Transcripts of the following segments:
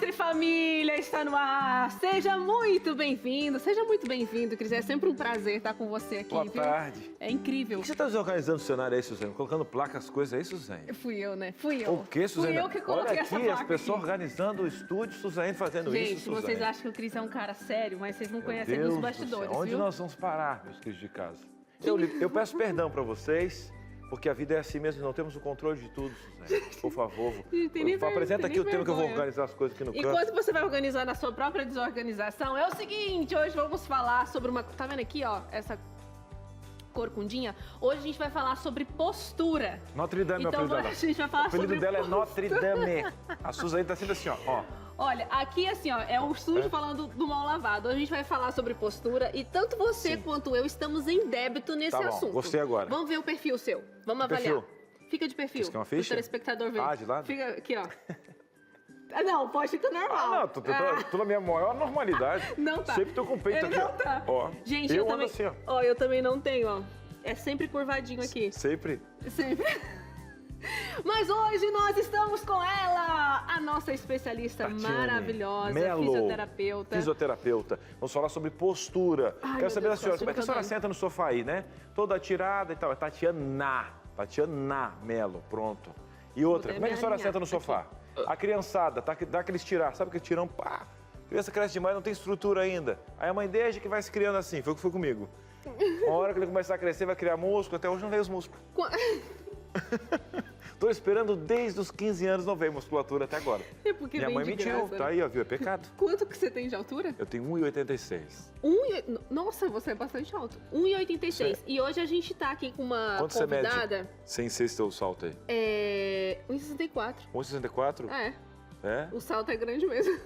Entre Família está no ar. Seja muito bem-vindo, Cris. É sempre um prazer estar com você aqui. Boa tarde. É incrível. O que você está desorganizando o cenário aí, Suzane? Colocando placas, coisas aí, Suzane? Fui eu, né? Fui eu. O quê, Suzane? Fui eu que coloquei Olha essa aqui, placa as pessoas aqui. organizando o estúdio, Suzane fazendo isso, Gente, Suzane. vocês acham que o Cris é um cara sério, mas vocês não conhecem Deus dos do bastidores, céu. Onde viu? nós vamos parar, meus queridos de casa? Eu peço perdão para vocês, porque a vida é assim mesmo, não temos o controle de tudo, Suzane. Por favor, apresenta aqui o tema que eu vou organizar as coisas aqui no canto. Enquanto você vai organizar na sua própria desorganização, é o seguinte, hoje vamos falar sobre uma... Tá vendo aqui, ó, essa corcundinha? Hoje a gente vai falar sobre postura. Notre Dame, Então, meu apelido a gente vai falar O apelido sobre dela é postura. Notre Dame. A Suzane tá sendo assim, ó. Olha, aqui assim, ó, é o sujo É. falando do mal lavado. Hoje a gente vai falar sobre postura e tanto você Sim. quanto eu estamos em débito nesse Tá bom, assunto. gostei agora. Vamos ver o perfil seu. Vamos avaliar. Perfil? Fica de perfil. Você quer uma O ficha? telespectador ver. Ah, de lado? Fica aqui, ó. Ah, não, pode ficar normal. Não, tô na minha maior normalidade. Não tá. Sempre tô com o peito Ele aqui, não tá. ó. Gente, eu eu ando também. assim, ó. Ó, eu também não tenho, ó. É sempre curvadinho aqui. Sempre. Sempre. Mas hoje nós estamos com ela, a nossa especialista Tatiane maravilhosa, Melo, fisioterapeuta. Vamos falar sobre postura. Ai, Quero meu saber da Deus, senhora, como é que a senhora também. senta no sofá aí, né? Toda atirada e tal. É Tatiana Melo, pronto. E outra, Vou como é que a senhora alinhar senta no sofá? A criançada, dá aqueles tirar, sabe aquele tirão? Pá! A criança cresce demais, não tem estrutura ainda. Aí a mãe deixa que vai se criando assim, foi o que foi comigo. Uma hora que ele começar a crescer, vai criar músculo, até hoje não veio os músculos. Tô esperando desde os 15 anos, não veio musculatura até agora. É porque Minha vem mãe de mentiu, graça, tá né? aí, ó, viu? É pecado. Quanto que você tem de altura? Eu tenho 1,86. Nossa, você é bastante alto. 1,86. Certo. E hoje a gente tá aqui com uma Quanto você mede? convidada. Sem ser seu salto aí. 1,64. 1,64? É, É? o salto é grande mesmo.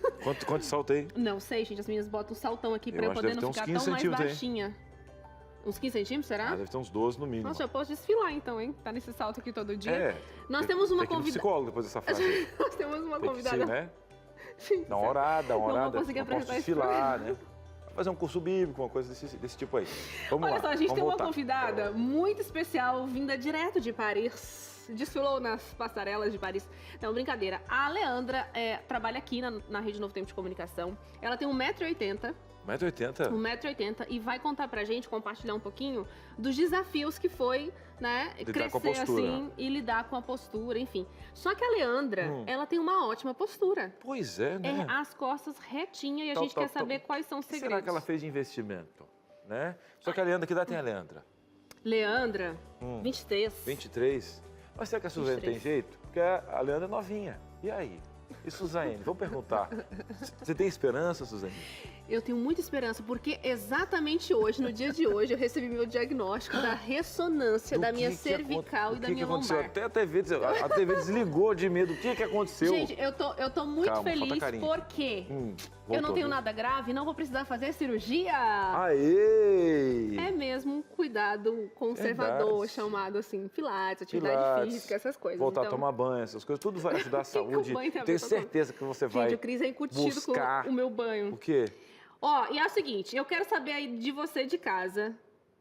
Quanto salto aí? Não sei, gente, as meninas botam um saltão aqui pra Eu eu acho poder que não deve ter ficar uns 15 tão mais centímetros aí. baixinha. Uns 15 centímetros, será? Ah, deve ter uns 12 no mínimo. Nossa, eu posso desfilar então, hein? Tá nesse salto aqui todo dia. É. Nós temos uma Tem que ir no convidada. psicólogo depois dessa frase. Nós temos uma Tem que convidada. ser, né? Sim, Dá uma orada, Não vou conseguir Eu posso apresentar esse desfilar, né? Fazer um curso bíblico, uma coisa desse tipo aí. Vamos Olha lá, só, a gente vamos tem uma voltar. convidada muito especial, vinda direto de Paris. Desfilou nas passarelas de Paris. Não, brincadeira. A Leandra trabalha aqui na Rede Novo Tempo de Comunicação. Ela tem 1,80m. 1,80m? 1,80m e vai contar pra gente, compartilhar um pouquinho dos desafios que foi, né, Lidar com a crescer postura. assim e lidar com a postura, enfim. Só que a Leandra, ela tem uma ótima postura. Pois é, né? As costas retinhas e a Tal, gente tal, quer saber tal. quais são os O que segredos. será que ela fez de investimento? Né? Só que a Leandra, que idade tem a Leandra? Leandra, 23. 23. Mas será que a Suzane 23. tem jeito? Porque a Leandra é novinha. E aí? E Suzane? Vamos perguntar. Você tem esperança, Suzane? Eu tenho muita esperança, porque exatamente hoje, no dia de hoje, eu recebi meu diagnóstico da ressonnância da minha cervical e da minha aconteceu? lombar. Até a TV desligou de medo. O que aconteceu? Gente, eu tô muito Calma, falta feliz carinho. porque eu voltou, não tenho viu? nada grave, não vou precisar fazer cirurgia. Aê! É mesmo um cuidado conservador, Verdade. chamado assim, pilates, atividade Pilates, física, essas coisas. Voltar Então, a tomar banho, essas coisas, tudo vai ajudar a que o saúde. banho tem a ver Tenho com a certeza que você vai gente, o Cris é incutido buscar com o meu banho. o quê? Ó, e é o seguinte, eu quero saber aí de você de casa,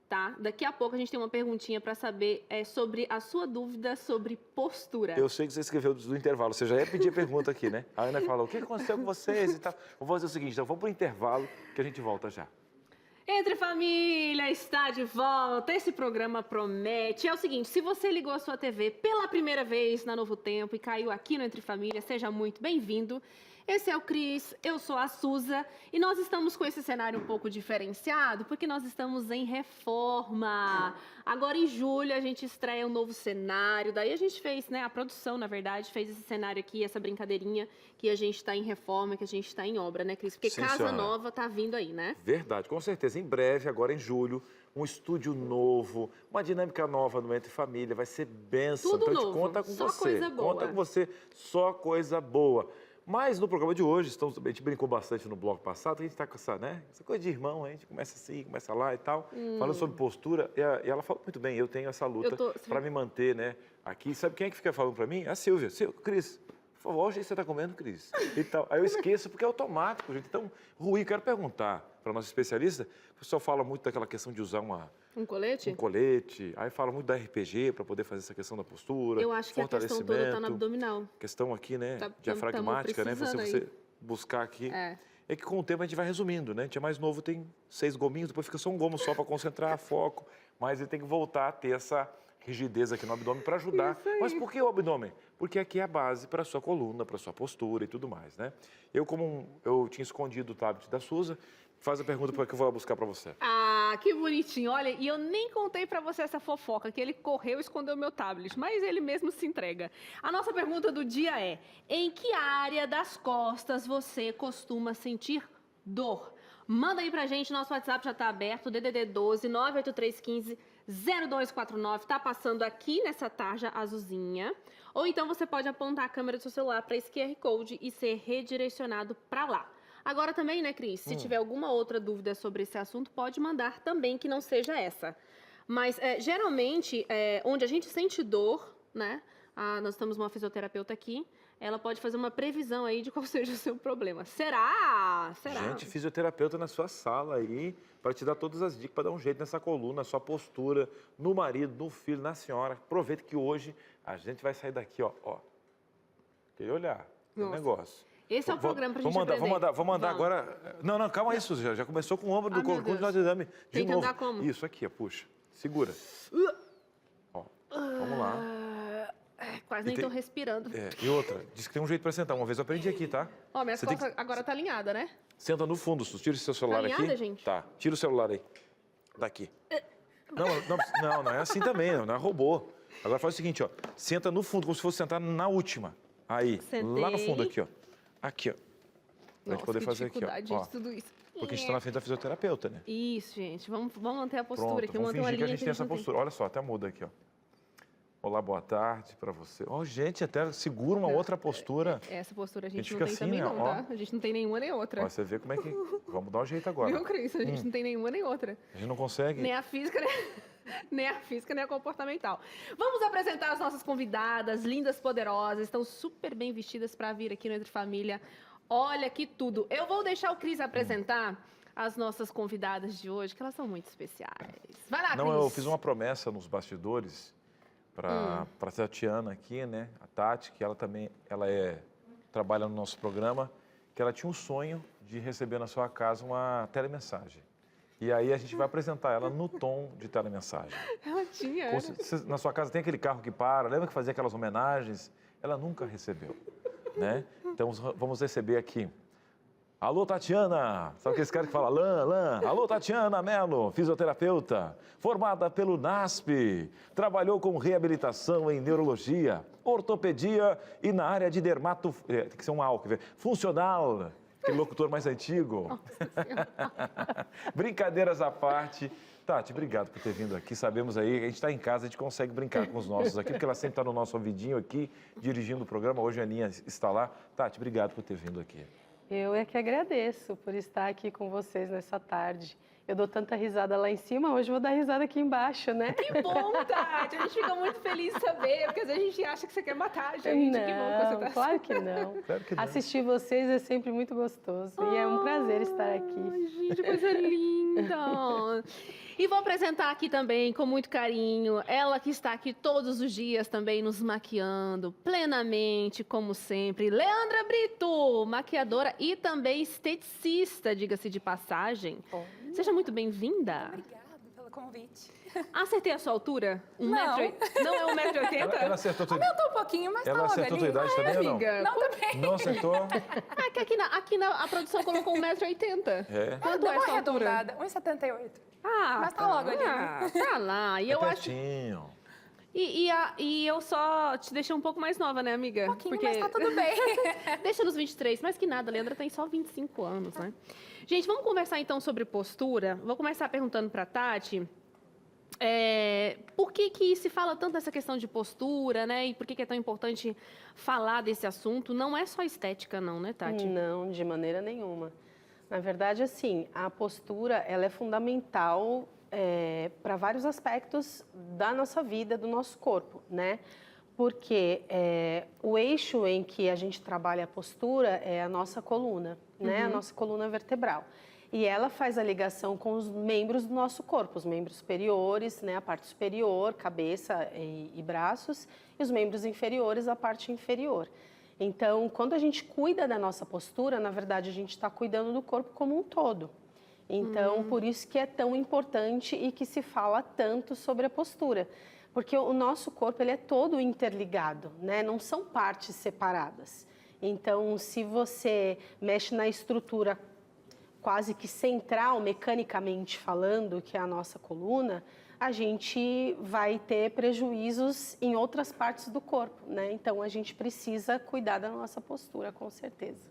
tá? Daqui a pouco a gente tem uma perguntinha pra saber sobre a sua dúvida sobre postura. Eu sei que você escreveu do intervalo, você já ia pedir a pergunta aqui, né? A Ana fala, o que aconteceu com vocês e tal. Vou fazer o seguinte, então vamos pro intervalo que a gente volta já. Entre Família está de volta, esse programa promete. É o seguinte, se você ligou a sua TV pela primeira vez na Novo Tempo e caiu aqui no Entre Família, seja muito bem-vindo. Esse é o Cris, eu sou a Suza e nós estamos com esse cenário um pouco diferenciado porque nós estamos em reforma. Agora em julho a gente estreia um novo cenário, daí a gente fez, né, a produção na verdade, fez esse cenário aqui, essa brincadeirinha que a gente está em reforma, que a gente está em obra, né, Cris? Porque Sim, casa senhora. nova tá vindo aí, né? Verdade, com certeza. Em breve, agora em julho, um estúdio novo, uma dinâmica nova no Entre Família, vai ser bênção. Tudo então, a novo, gente conta com só você. coisa boa. Conta com você, só coisa boa. Mas no programa de hoje, a gente brincou bastante no bloco passado, a gente está com essa, né, essa coisa de irmão, a gente começa assim, começa lá e tal, falando sobre postura, e ela falou muito bem, eu tenho essa luta para me manter, né, aqui. Sabe quem é que fica falando para mim? A Silvia. Cris, por favor, hoje você está comendo, Cris? E tal. Aí eu esqueço, porque é automático, gente. Então, Rui, quero perguntar para a nossa especialista, o pessoal fala muito daquela questão de usar Um colete? um colete, aí fala muito da RPG para poder fazer essa questão da postura, Eu acho que a questão toda está no abdominal. questão aqui, né, Tá- diafragmática, né, tamo precisando você buscar aqui é que com o tempo a gente vai resumindo, né? A gente é mais novo, tem 6 gominhos, depois fica só um gomo só para concentrar, foco. Mas ele tem que voltar a ter essa rigidez aqui no abdômen para ajudar. Mas por que o abdômen? Porque aqui é a base para a sua coluna, para a sua postura e tudo mais, né? Eu tinha escondido o tablet da Suza, faz a pergunta que eu vou buscar para você. Ah, que bonitinho. Olha, e eu nem contei pra você essa fofoca, que ele correu e escondeu meu tablet, mas ele mesmo se entrega. A nossa pergunta do dia é: em que área das costas você costuma sentir dor? Manda aí pra gente, nosso WhatsApp já tá aberto, DDD 12 98315 0249, tá passando aqui nessa tarja azulzinha. Ou então você pode apontar a câmera do seu celular para esse QR Code e ser redirecionado para lá. Agora também, né, Cris, se tiver alguma outra dúvida sobre esse assunto, pode mandar também, que não seja essa. Mas, geralmente, onde a gente sente dor, né, nós temos uma fisioterapeuta aqui, ela pode fazer uma previsão aí de qual seja o seu problema. Será? Gente, fisioterapeuta na sua sala aí, para te dar todas as dicas, para dar um jeito nessa coluna, na sua postura, no marido, no filho, na senhora. Aproveita que hoje a gente vai sair daqui, ó. Aquele olhar, o negócio. Esse é o programa pra gente aprender. Vamos mandar agora. Não, calma aí, Suzy. Já começou com o ombro do corpo de Notre Dame. Tem que andar como? Isso aqui, puxa. Segura. Ó, vamos lá. Quase nem tô respirando. E outra, diz que tem um jeito para sentar. Uma vez eu aprendi aqui, tá? Ó, minhas costas agora tá alinhada, né? Senta no fundo, Suzy. Tira o seu celular aqui. Alinhada, gente? Tá, tira o celular aí. Daqui. Não é assim também, não é robô. Agora faz o seguinte, ó. Senta no fundo, como se fosse sentar na última. Aí, lá no fundo aqui, ó. Aqui, ó. Pra gente poder fazer aqui, ó. De tudo isso. Porque a gente tá na frente da fisioterapeuta, né? Isso, gente. Vamos manter a postura Pronto, aqui. vamos fingir que a gente tem essa não postura. Olha só, até muda aqui, ó. Olá, boa tarde pra você. Ó, gente, até segura uma outra postura. Essa postura a gente não fica tem assim, também né? não, tá? A gente não tem nenhuma nem outra. Ó, você vê como é que... Vamos dar um jeito agora. Viu, Cris? A gente não tem nenhuma nem outra. A gente não consegue... Nem a física, nem a física, nem a comportamental. Vamos apresentar as nossas convidadas, lindas, poderosas. Estão super bem vestidas para vir aqui no Entre Família. Olha que tudo. Eu vou deixar o Cris apresentar as nossas convidadas de hoje, que elas são muito especiais. Vai lá, Cris. Não, eu fiz uma promessa nos bastidores para a Tatiana aqui, né? A Tati, que ela também trabalha no nosso programa, que ela tinha um sonho de receber na sua casa uma telemensagem. E aí a gente vai apresentar ela no tom de telemensagem. Ela tinha. Na sua casa tem aquele carro que para, lembra que fazia aquelas homenagens? Ela nunca recebeu, né? Então vamos receber aqui. Alô, Tatiana! Sabe aquele cara que fala Lã? Alô, Tatiana Mello, fisioterapeuta, formada pelo NASP, trabalhou com reabilitação em neurologia, ortopedia e na área de tem que ser um álcool, funcional. Aquele locutor mais antigo. Brincadeiras à parte. Tati, obrigado por ter vindo aqui. Sabemos aí, a gente está em casa, a gente consegue brincar com os nossos aqui, porque ela sempre está no nosso ouvidinho aqui, dirigindo o programa. Hoje a Aninha está lá. Tati, obrigado por ter vindo aqui. Eu é que agradeço por estar aqui com vocês nessa tarde. Eu dou tanta risada lá em cima, hoje vou dar risada aqui embaixo, né? Que bom, Tati! A gente fica muito feliz de saber, porque às vezes a gente acha que você quer matar a gente. Não, que bom que você tá claro que não. Claro que não. Assistir vocês é sempre muito gostoso e é um prazer estar aqui. Ai, gente, coisa linda! E vou apresentar aqui também, com muito carinho, ela que está aqui todos os dias também nos maquiando plenamente, como sempre, Leandra Brito, maquiadora e também esteticista, diga-se de passagem. Bom. Seja muito bem-vinda. Obrigada pelo convite. Acertei a sua altura? Não. Não é 1,80 m? Ela acertou a tua idade. Aumentou um pouquinho, mas tá Ela logo acertou a tua ali. idade também ou não? Amiga, Não, também. Não acertou? Ah, que aqui a produção colocou 1,80 m. É. Quanto Deu é a uma sua altura? arredondada, 1,78. Ah, Mas tá logo ali. Tá lá. E É eu acho... pertinho. E eu só te deixei um pouco mais nova, né, amiga? Um pouquinho, mas tá tudo bem. Deixa nos 23, mais que nada, a Leandra tem só 25 anos, né? Gente, vamos conversar então sobre postura. Vou começar perguntando pra Tati. Por que se fala tanto dessa questão de postura, né? E por que é tão importante falar desse assunto? Não é só estética, não, né, Tati? Não, de maneira nenhuma. Na verdade, assim, a postura ela é fundamental para vários aspectos da nossa vida, do nosso corpo, né? Porque o eixo em que a gente trabalha a postura é a nossa coluna, né? A nossa coluna vertebral. E ela faz a ligação com os membros do nosso corpo, os membros superiores, né? A parte superior, cabeça e braços, e os membros inferiores, a parte inferior. Então, quando a gente cuida da nossa postura, na verdade, a gente está cuidando do corpo como um todo. Então, por isso que é tão importante e que se fala tanto sobre a postura. Porque o nosso corpo, ele é todo interligado, né? Não são partes separadas. Então, se você mexe na estrutura quase que central, mecanicamente falando, que é a nossa coluna, a gente vai ter prejuízos em outras partes do corpo, né? Então, a gente precisa cuidar da nossa postura, com certeza.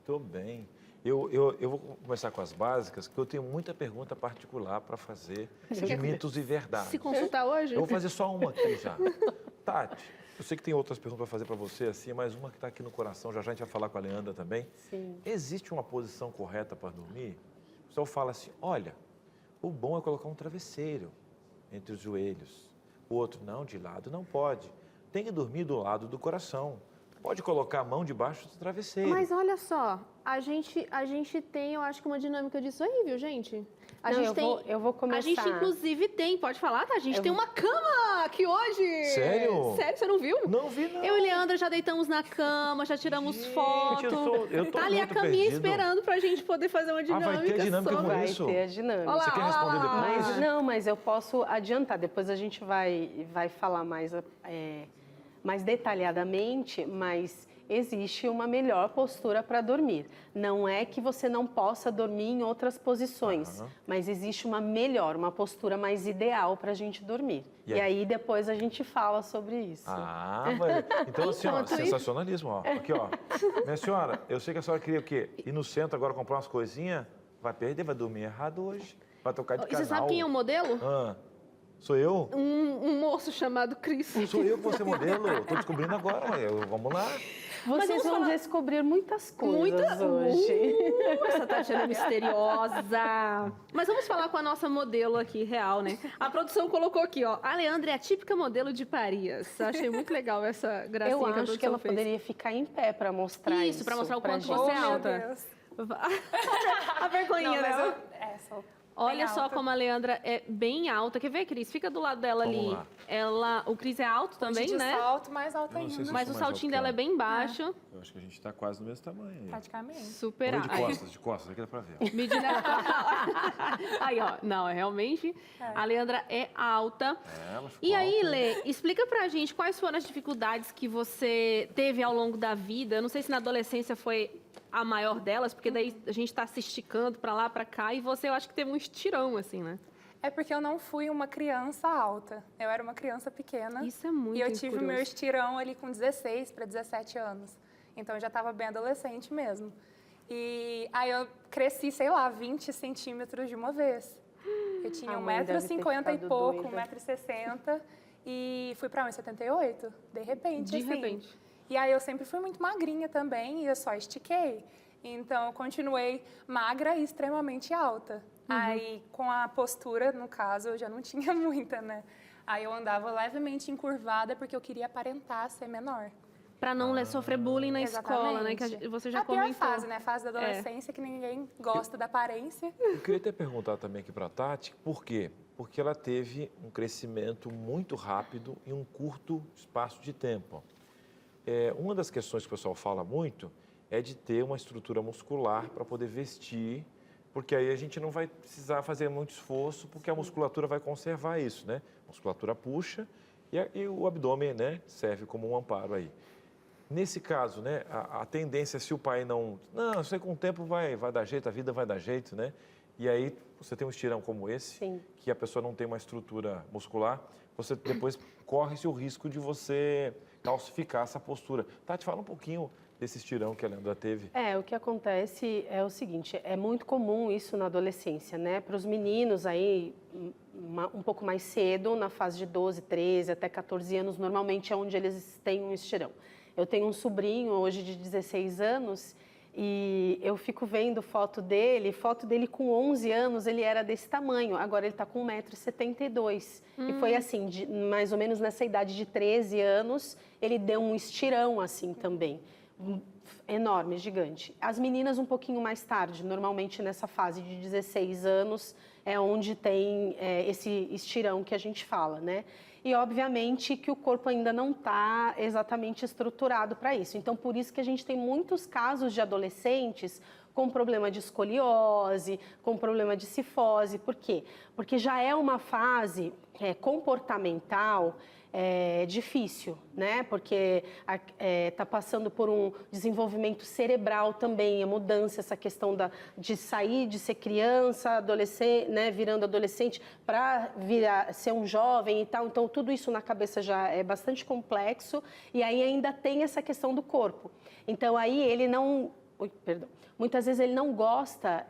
Muito bem. Eu vou começar com as básicas, porque eu tenho muita pergunta particular para fazer de mitos e verdades. Se consultar hoje? Eu vou fazer só uma aqui já. Tati, eu sei que tem outras perguntas para fazer para você, assim, mas uma que está aqui no coração, já a gente vai falar com a Leandra também. Sim. Existe uma posição correta para dormir? O pessoal fala assim, olha, o bom é colocar um travesseiro entre os joelhos. O outro, não, de lado não pode. Tem que dormir do lado do coração. Pode colocar a mão debaixo do travesseiro. Mas olha só, a gente tem, eu acho que uma dinâmica disso aí, viu, gente? Eu vou começar. A gente, inclusive, tem, pode falar, tá? A gente tem uma cama aqui hoje. Sério? Sério, você não viu? Não vi, não. Eu e Leandra já deitamos na cama, já tiramos foto. eu tô tá ali a muito caminha perdido. esperando pra gente poder fazer uma dinâmica. vai ter dinâmica sobre... com isso? Vai ter a dinâmica. Olha lá, Você quer responder depois? Mas, não, mas eu posso adiantar. Depois a gente vai falar mais detalhadamente, mas existe uma melhor postura para dormir. Não é que você não possa dormir em outras posições, mas existe uma postura mais ideal para a gente dormir. E aí depois a gente fala sobre isso. Então assim, ó, sensacionalismo, ó. Aqui, ó. Minha senhora, eu sei que a senhora queria o quê? Ir no centro agora comprar umas coisinhas? Vai perder, vai dormir errado hoje. Vai tocar de E canal. você sabe quem é o modelo? Sou eu? Um moço chamado Cris. Sou eu que vou ser modelo. Tô descobrindo agora, vamos lá. Vocês vão descobrir muitas coisas hoje. Essa Tatiana misteriosa. Mas vamos falar com a nossa modelo aqui, real, né? A produção colocou aqui, ó. A Leandra é a típica modelo de Parias. Achei muito legal essa gracinha Eu que a acho que ela fez. poderia ficar em pé para mostrar isso. Isso, para mostrar o quanto gente. você é Meu alta. Deus. A vergonhinha, Não, mas né? sou Olha bem só alta. como a Leandra é bem alta. Quer ver, Cris? Fica do lado dela Vamos ali. lá. O Cris é alto também, de né? salto, mais alto Eu não sei ainda. se Mas o mais saltinho alto dela é que bem baixo. Eu acho que a gente tá quase no mesmo tamanho aí. Praticamente. Super Vou alto. de costas, aqui dá pra ver. ó. Medida... Aí, ó. Não, realmente, a Leandra é alta. Ela ficou E aí, alta. Lê, explica pra gente quais foram as dificuldades que você teve ao longo da vida. Eu não sei se na adolescência foi a maior delas, porque daí a gente tá se esticando pra lá, pra cá, e você, eu acho que teve um estirão, assim, né? É porque eu não fui uma criança alta. Eu era uma criança pequena. Isso é muito E eu tive o meu curioso. estirão ali com 16 para 17 anos. Então eu já estava bem adolescente mesmo. E aí eu cresci, sei lá, 20 centímetros de uma vez. Eu tinha A mãe deve ter 1,50 m e ficado pouco, doida. 1,60 m. E fui para 1,78 m, de repente, De assim. repente. E aí eu sempre fui muito magrinha também e eu só estiquei. Então eu continuei magra e extremamente alta. Aí com a postura, no caso, eu já não tinha muita, né? Aí eu andava levemente encurvada porque eu queria aparentar ser menor. Pra não sofrer bullying na escola, né? Que você já a pior comentou. fase, né? A fase da adolescência que ninguém gosta da aparência. Eu queria até perguntar também aqui para a Tati, por quê? Porque ela teve um crescimento muito rápido em um curto espaço de tempo. Uma das questões que o pessoal fala muito é de ter uma estrutura muscular para poder vestir, porque aí a gente não vai precisar fazer muito esforço, porque a musculatura vai conservar isso, né? A musculatura puxa e o abdômen, né, serve como um amparo aí. Nesse caso, né, a tendência, se o pai não isso aí com o tempo vai dar jeito, a vida vai dar jeito, né? E aí você tem um estirão como esse, Sim. que a pessoa não tem uma estrutura muscular, você depois corre-se o risco de você calcificar essa postura. Tati, fala um pouquinho desse estirão que a Leandra teve. O que acontece é o seguinte, é muito comum isso na adolescência, né? Para os meninos aí, um pouco mais cedo, na fase de 12, 13, até 14 anos, normalmente é onde eles têm um estirão. Eu tenho um sobrinho hoje de 16 anos e eu fico vendo foto dele com 11 anos, ele era desse tamanho, agora ele está com 1,72 m. E foi assim, mais ou menos nessa idade de 13 anos, ele deu um estirão assim também. Enorme, gigante. As meninas um pouquinho mais tarde, normalmente nessa fase de 16 anos, é onde tem esse estirão que a gente fala, né? e, obviamente, que o corpo ainda não está exatamente estruturado para isso. Então, por isso que a gente tem muitos casos de adolescentes com problema de escoliose, com problema de cifose. Por quê? Porque já é uma fase comportamental difícil, né? Porque está passando por um desenvolvimento cerebral também, a mudança, essa questão de sair de ser criança, adolescente, né? Virando adolescente para ser um jovem e tal. Então, tudo isso na cabeça já é bastante complexo e aí ainda tem essa questão do corpo. Então, aí ele não... Muitas vezes ele não gosta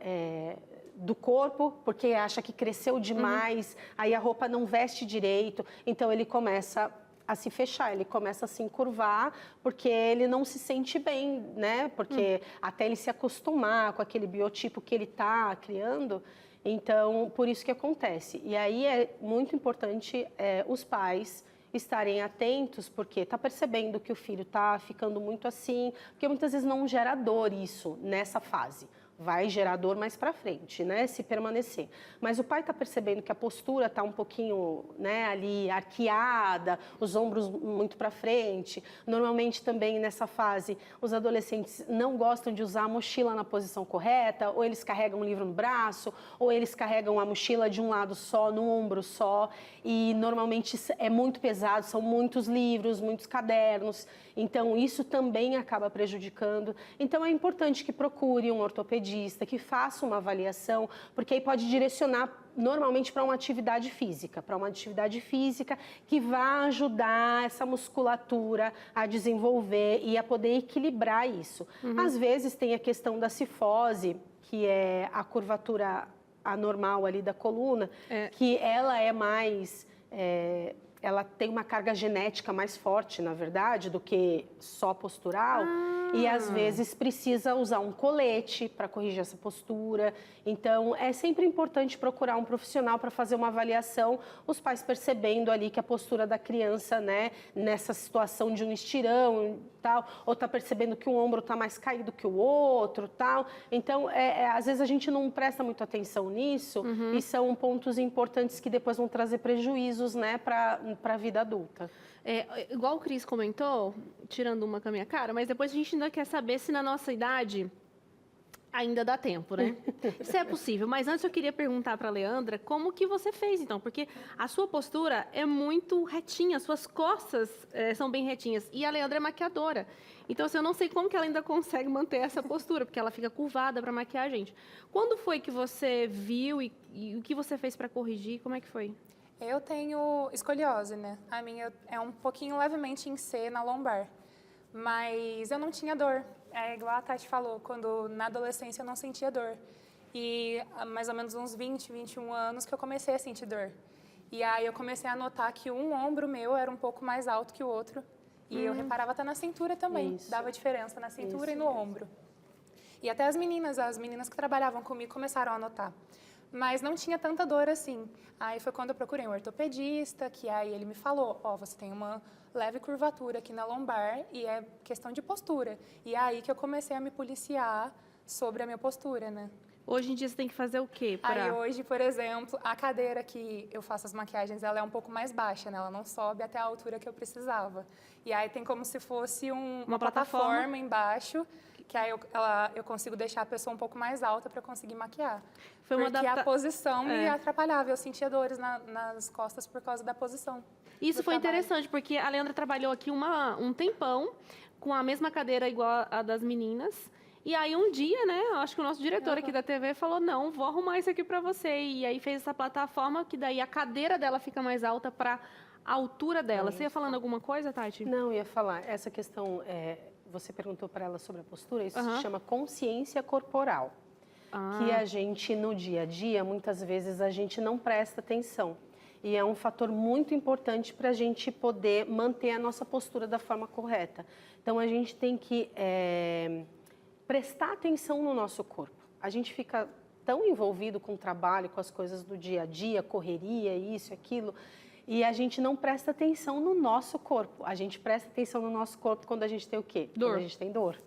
do corpo, porque acha que cresceu demais, aí a roupa não veste direito, então ele começa a se fechar, ele começa a se encurvar, porque ele não se sente bem, né? Porque até ele se acostumar com aquele biotipo que ele está criando, então, por isso que acontece. E aí é muito importante os pais estarem atentos, porque está percebendo que o filho está ficando muito assim, porque muitas vezes não gera dor isso nessa fase. Vai gerar dor mais para frente, né, se permanecer. Mas o pai está percebendo que a postura está um pouquinho, né, ali arqueada, os ombros muito para frente. Normalmente também nessa fase, os adolescentes não gostam de usar a mochila na posição correta, ou eles carregam um livro no braço, ou eles carregam a mochila de um lado só, no ombro só, e normalmente é muito pesado, são muitos livros, muitos cadernos, então isso também acaba prejudicando. Então é importante que procure um ortopedista, que faça uma avaliação, porque aí pode direcionar normalmente para uma atividade física, que vai ajudar essa musculatura a desenvolver e a poder equilibrar isso. Às vezes tem a questão da cifose, que é a curvatura anormal ali da coluna, que ela é mais... ela tem uma carga genética mais forte, na verdade, do que só postural. E, às vezes, precisa usar um colete para corrigir essa postura. Então, é sempre importante procurar um profissional para fazer uma avaliação, os pais percebendo ali que a postura da criança, né, nessa situação de um estirão e tal, ou está percebendo que um ombro está mais caído que o outro, tal. Então, às vezes, a gente não presta muita atenção nisso e são pontos importantes que depois vão trazer prejuízos, né, para a vida adulta. Igual o Cris comentou, tirando uma com a minha cara, mas depois a gente ainda quer saber se na nossa idade ainda dá tempo, né? Se é possível. Mas antes eu queria perguntar para a Leandra como que você fez, então, porque a sua postura é muito retinha, as suas costas são bem retinhas, e a Leandra é maquiadora. Então, assim, eu não sei como que ela ainda consegue manter essa postura, porque ela fica curvada para maquiar a gente. Quando foi que você viu e o que você fez para corrigir? Como é que foi? Eu tenho escoliose, né? A minha é um pouquinho levemente em C na lombar, mas eu não tinha dor. É igual a Tati falou, quando na adolescência eu não sentia dor. E há mais ou menos uns 20, 21 anos que eu comecei a sentir dor. E aí eu comecei a notar que um ombro meu era um pouco mais alto que o outro. E eu reparava até na cintura também, dava diferença na cintura e no ombro. E até as meninas que trabalhavam comigo começaram a notar. Mas não tinha tanta dor assim. Aí foi quando eu procurei um ortopedista, que aí ele me falou, você tem uma leve curvatura aqui na lombar e é questão de postura. E é aí que eu comecei a me policiar sobre a minha postura, né? Hoje em dia você tem que fazer o quê? Aí hoje, por exemplo, a cadeira que eu faço as maquiagens, ela é um pouco mais baixa, né? Ela não sobe até a altura que eu precisava. E aí tem como se fosse uma plataforma embaixo, que aí eu consigo deixar a pessoa um pouco mais alta para conseguir maquiar. Porque a posição me atrapalhava, eu sentia dores nas costas por causa da posição. Isso foi interessante, porque a Leandra trabalhou aqui um tempão com a mesma cadeira igual a das meninas. E aí um dia, né, acho que o nosso diretor aqui da TV falou, não, vou arrumar isso aqui para você. E aí fez essa plataforma que daí a cadeira dela fica mais alta para a altura dela. Você ia falando alguma coisa, Tati? Não, eu ia falar. Essa questão, você perguntou para ela sobre a postura, isso se chama consciência corporal. Que a gente, no dia a dia, muitas vezes a gente não presta atenção. E é um fator muito importante para a gente poder manter a nossa postura da forma correta. Então, a gente tem que prestar atenção no nosso corpo. A gente fica tão envolvido com o trabalho, com as coisas do dia a dia, correria, isso, aquilo, e a gente não presta atenção no nosso corpo. A gente presta atenção no nosso corpo quando a gente tem o quê? Dor. Quando a gente tem dor.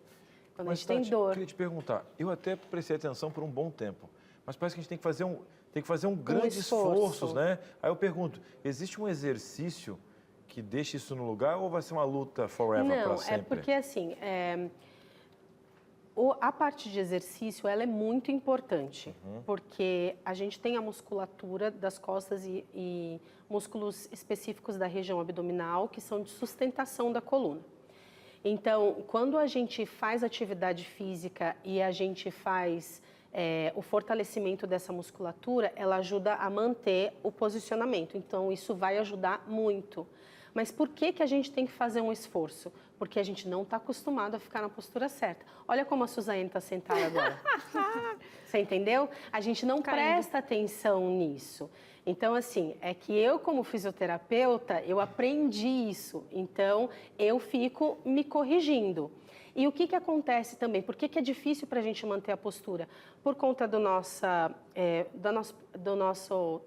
Quando Mas, a gente tem Tati, dor. eu queria te perguntar, eu até prestei atenção por um bom tempo, mas parece que a gente tem que fazer tem que fazer um grande esforço. esforço, né? Aí eu pergunto, existe um exercício que deixa isso no lugar ou vai ser uma luta forever para Não, sempre? é porque assim, a parte de exercício, ela é muito importante, porque a gente tem a musculatura das costas e músculos específicos da região abdominal que são de sustentação da coluna. Então, quando a gente faz atividade física e a gente faz o fortalecimento dessa musculatura, ela ajuda a manter o posicionamento. Então, isso vai ajudar muito. Mas por que a gente tem que fazer um esforço? Porque a gente não está acostumado a ficar na postura certa. Olha como a Suzane está sentada agora. Você entendeu? A gente não presta atenção nisso. Então, assim, é que eu, como fisioterapeuta, eu aprendi isso. Então, eu fico me corrigindo. E o que acontece também? Por que é difícil para a gente manter a postura? Por conta do nosso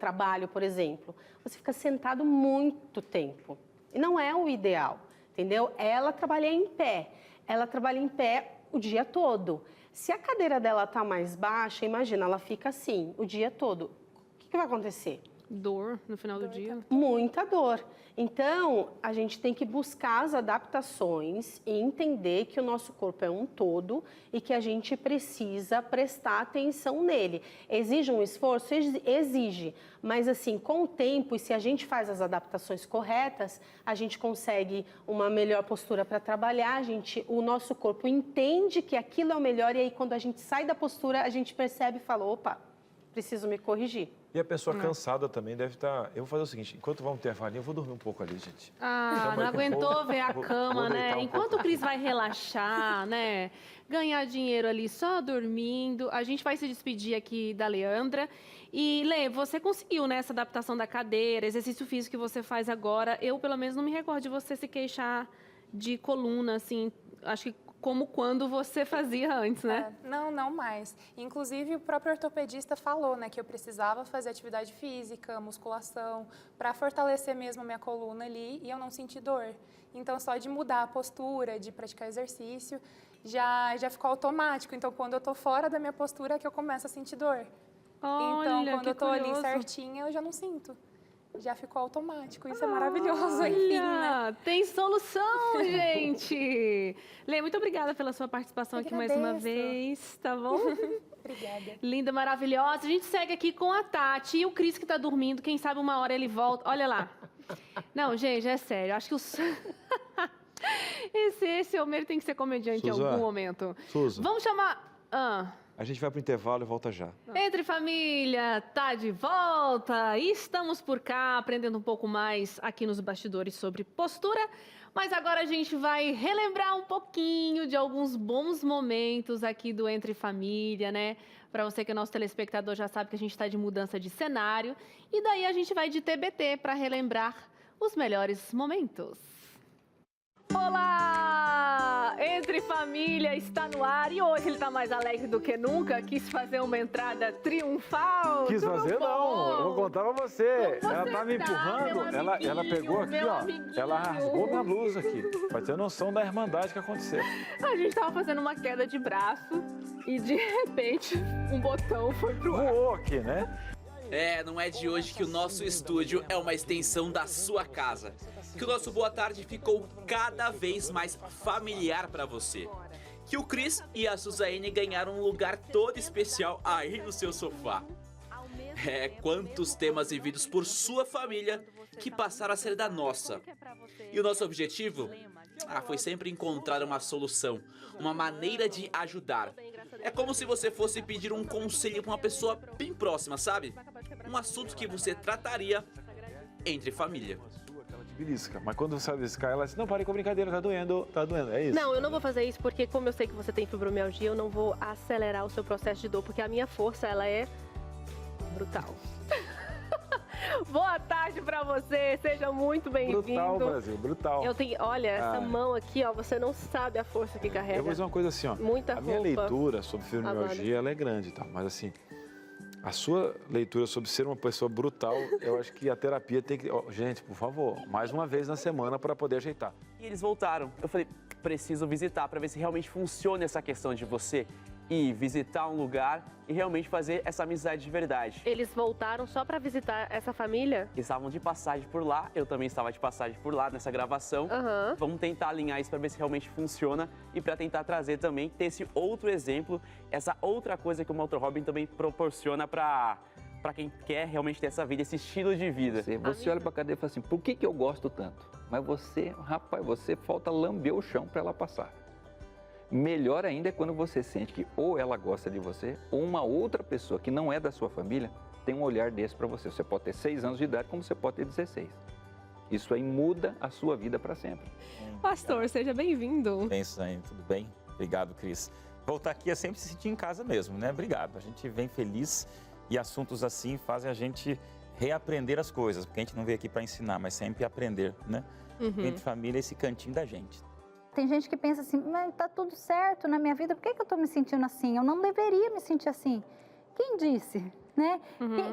trabalho, por exemplo. Você fica sentado muito tempo. E não é o ideal, entendeu? Ela trabalha em pé. Ela trabalha em pé o dia todo. Se a cadeira dela está mais baixa, imagina, ela fica assim o dia todo. O que vai acontecer? Dor no final do dia. Muita dor. Então, a gente tem que buscar as adaptações e entender que o nosso corpo é um todo e que a gente precisa prestar atenção nele. Exige um esforço? Exige. Mas, assim, com o tempo, e se a gente faz as adaptações corretas, a gente consegue uma melhor postura para trabalhar, o nosso corpo entende que aquilo é o melhor e aí, quando a gente sai da postura, a gente percebe e fala, opa, preciso me corrigir. E a pessoa cansada também deve estar... Eu vou fazer o seguinte, enquanto vai um intervalinho, eu vou dormir um pouco ali, gente. Ah, não aguentou ver a cama, né? Enquanto o Cris vai relaxar, né? Ganhar dinheiro ali só dormindo. A gente vai se despedir aqui da Leandra. E, Lê, você conseguiu, né, essa adaptação da cadeira, exercício físico que você faz agora. Eu, pelo menos, não me recordo de você se queixar de coluna, assim, acho que como quando você fazia antes, né? Não mais. Inclusive, o próprio ortopedista falou, né, que eu precisava fazer atividade física, musculação, para fortalecer mesmo a minha coluna ali e eu não senti dor. Então, só de mudar a postura, de praticar exercício, já ficou automático. Então, quando eu tô fora da minha postura, é que eu começo a sentir dor. Olha, então, quando eu tô ali certinha, eu já não sinto. Já ficou automático. Isso é maravilhoso, enfim, né? Tem solução, gente! Lê, muito obrigada pela sua participação aqui mais uma vez, tá bom? Obrigada. Linda, maravilhosa. A gente segue aqui com a Tati e o Cris que tá dormindo. Quem sabe uma hora ele volta. Olha lá. Não, gente, é sério. Acho que os... esse homem tem que ser comediante em algum momento. Suza. Vamos chamar... A gente vai pro intervalo e volta já. Entre Família, tá de volta. Estamos por cá aprendendo um pouco mais aqui nos bastidores sobre postura. Mas agora a gente vai relembrar um pouquinho de alguns bons momentos aqui do Entre Família, né? Para você que é nosso telespectador já sabe que a gente está de mudança de cenário. E daí a gente vai de TBT para relembrar os melhores momentos. Olá! Entre Família está no ar e hoje ele está mais alegre do que nunca. Quis fazer uma entrada triunfal. Quis fazer não, eu vou contar pra você. Como Ela você tá me tá, empurrando, meu ela pegou aqui, meu ó. amiguinho? Ela rasgou minha blusa aqui, pra ter noção da irmandade que aconteceu. A gente estava fazendo uma queda de braço e de repente um botão foi pro ar. Voou aqui, né? Não é de hoje que o nosso estúdio é uma extensão da sua casa. Que o nosso Boa Tarde ficou cada vez mais familiar pra você. Que o Cris e a Suzane ganharam um lugar todo especial aí no seu sofá. Quantos temas vividos por sua família que passaram a ser da nossa. E o nosso objetivo? Foi sempre encontrar uma solução, uma maneira de ajudar. É como se você fosse pedir um conselho pra uma pessoa bem próxima, sabe? Um assunto que você trataria entre família. Belisca. Mas quando você beliscar, ela disse, não, parei com a brincadeira, tá doendo, é isso. Não, eu não vou fazer isso porque como eu sei que você tem fibromialgia, eu não vou acelerar o seu processo de dor, porque a minha força, ela é brutal. Boa tarde pra você, seja muito bem-vindo. Brutal, Brasil, brutal. Olha, essa mão aqui, ó, você não sabe a força que carrega. Eu vou dizer uma coisa assim, ó. Muita A minha roupa leitura sobre fibromialgia, ela é grande e tal, mas assim, a sua leitura sobre ser uma pessoa brutal, eu acho que a terapia tem que... gente, por favor, mais uma vez na semana para poder ajeitar. E eles voltaram. Eu falei, preciso visitar para ver se realmente funciona essa questão de você ir visitar um lugar e realmente fazer essa amizade de verdade. Eles voltaram só pra visitar essa família? Eles estavam de passagem por lá, eu também estava de passagem por lá nessa gravação. Vamos tentar alinhar isso para ver se realmente funciona e para tentar trazer também, ter esse outro exemplo, essa outra coisa que o Motor Hobby também proporciona para quem quer realmente ter essa vida, esse estilo de vida. Você olha para a cadeira e fala assim, por que eu gosto tanto? Mas você, rapaz, você falta lamber o chão para ela passar. Melhor ainda é quando você sente que ou ela gosta de você, ou uma outra pessoa que não é da sua família tem um olhar desse para você. Você pode ter 6 anos de idade, como você pode ter 16. Isso aí muda a sua vida para sempre. Pastor, seja bem-vindo. Bem, Suzane, tudo bem? Obrigado, Cris. Voltar aqui é sempre se sentir em casa mesmo, né? Obrigado. A gente vem feliz e assuntos assim fazem a gente reaprender as coisas, porque a gente não veio aqui para ensinar, mas sempre aprender, né? Entre família, esse cantinho da gente. Tem gente que pensa assim, mas tá tudo certo na minha vida, por que eu tô me sentindo assim? Eu não deveria me sentir assim. Quem disse, né?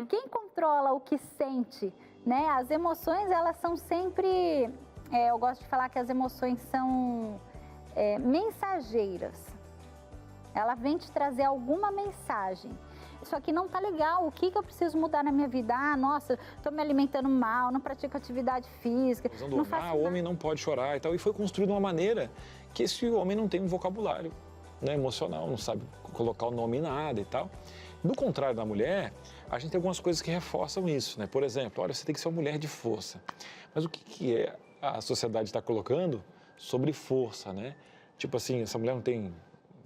Quem controla o que sente, né? As emoções, elas são sempre... eu gosto de falar que as emoções são mensageiras. Ela vem te trazer alguma mensagem. Isso aqui não tá legal, o que eu preciso mudar na minha vida? Ah, nossa, tô me alimentando mal, não pratico atividade física, não faço o homem não pode chorar e tal. E foi construído de uma maneira que esse homem não tem um vocabulário, né, emocional, não sabe colocar o nome em nada e tal. Do contrário da mulher, a gente tem algumas coisas que reforçam isso, né? Por exemplo, olha, você tem que ser uma mulher de força. Mas o que é a sociedade está colocando sobre força, né? Tipo assim, essa mulher não tem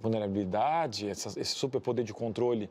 vulnerabilidade, esse superpoder de controle.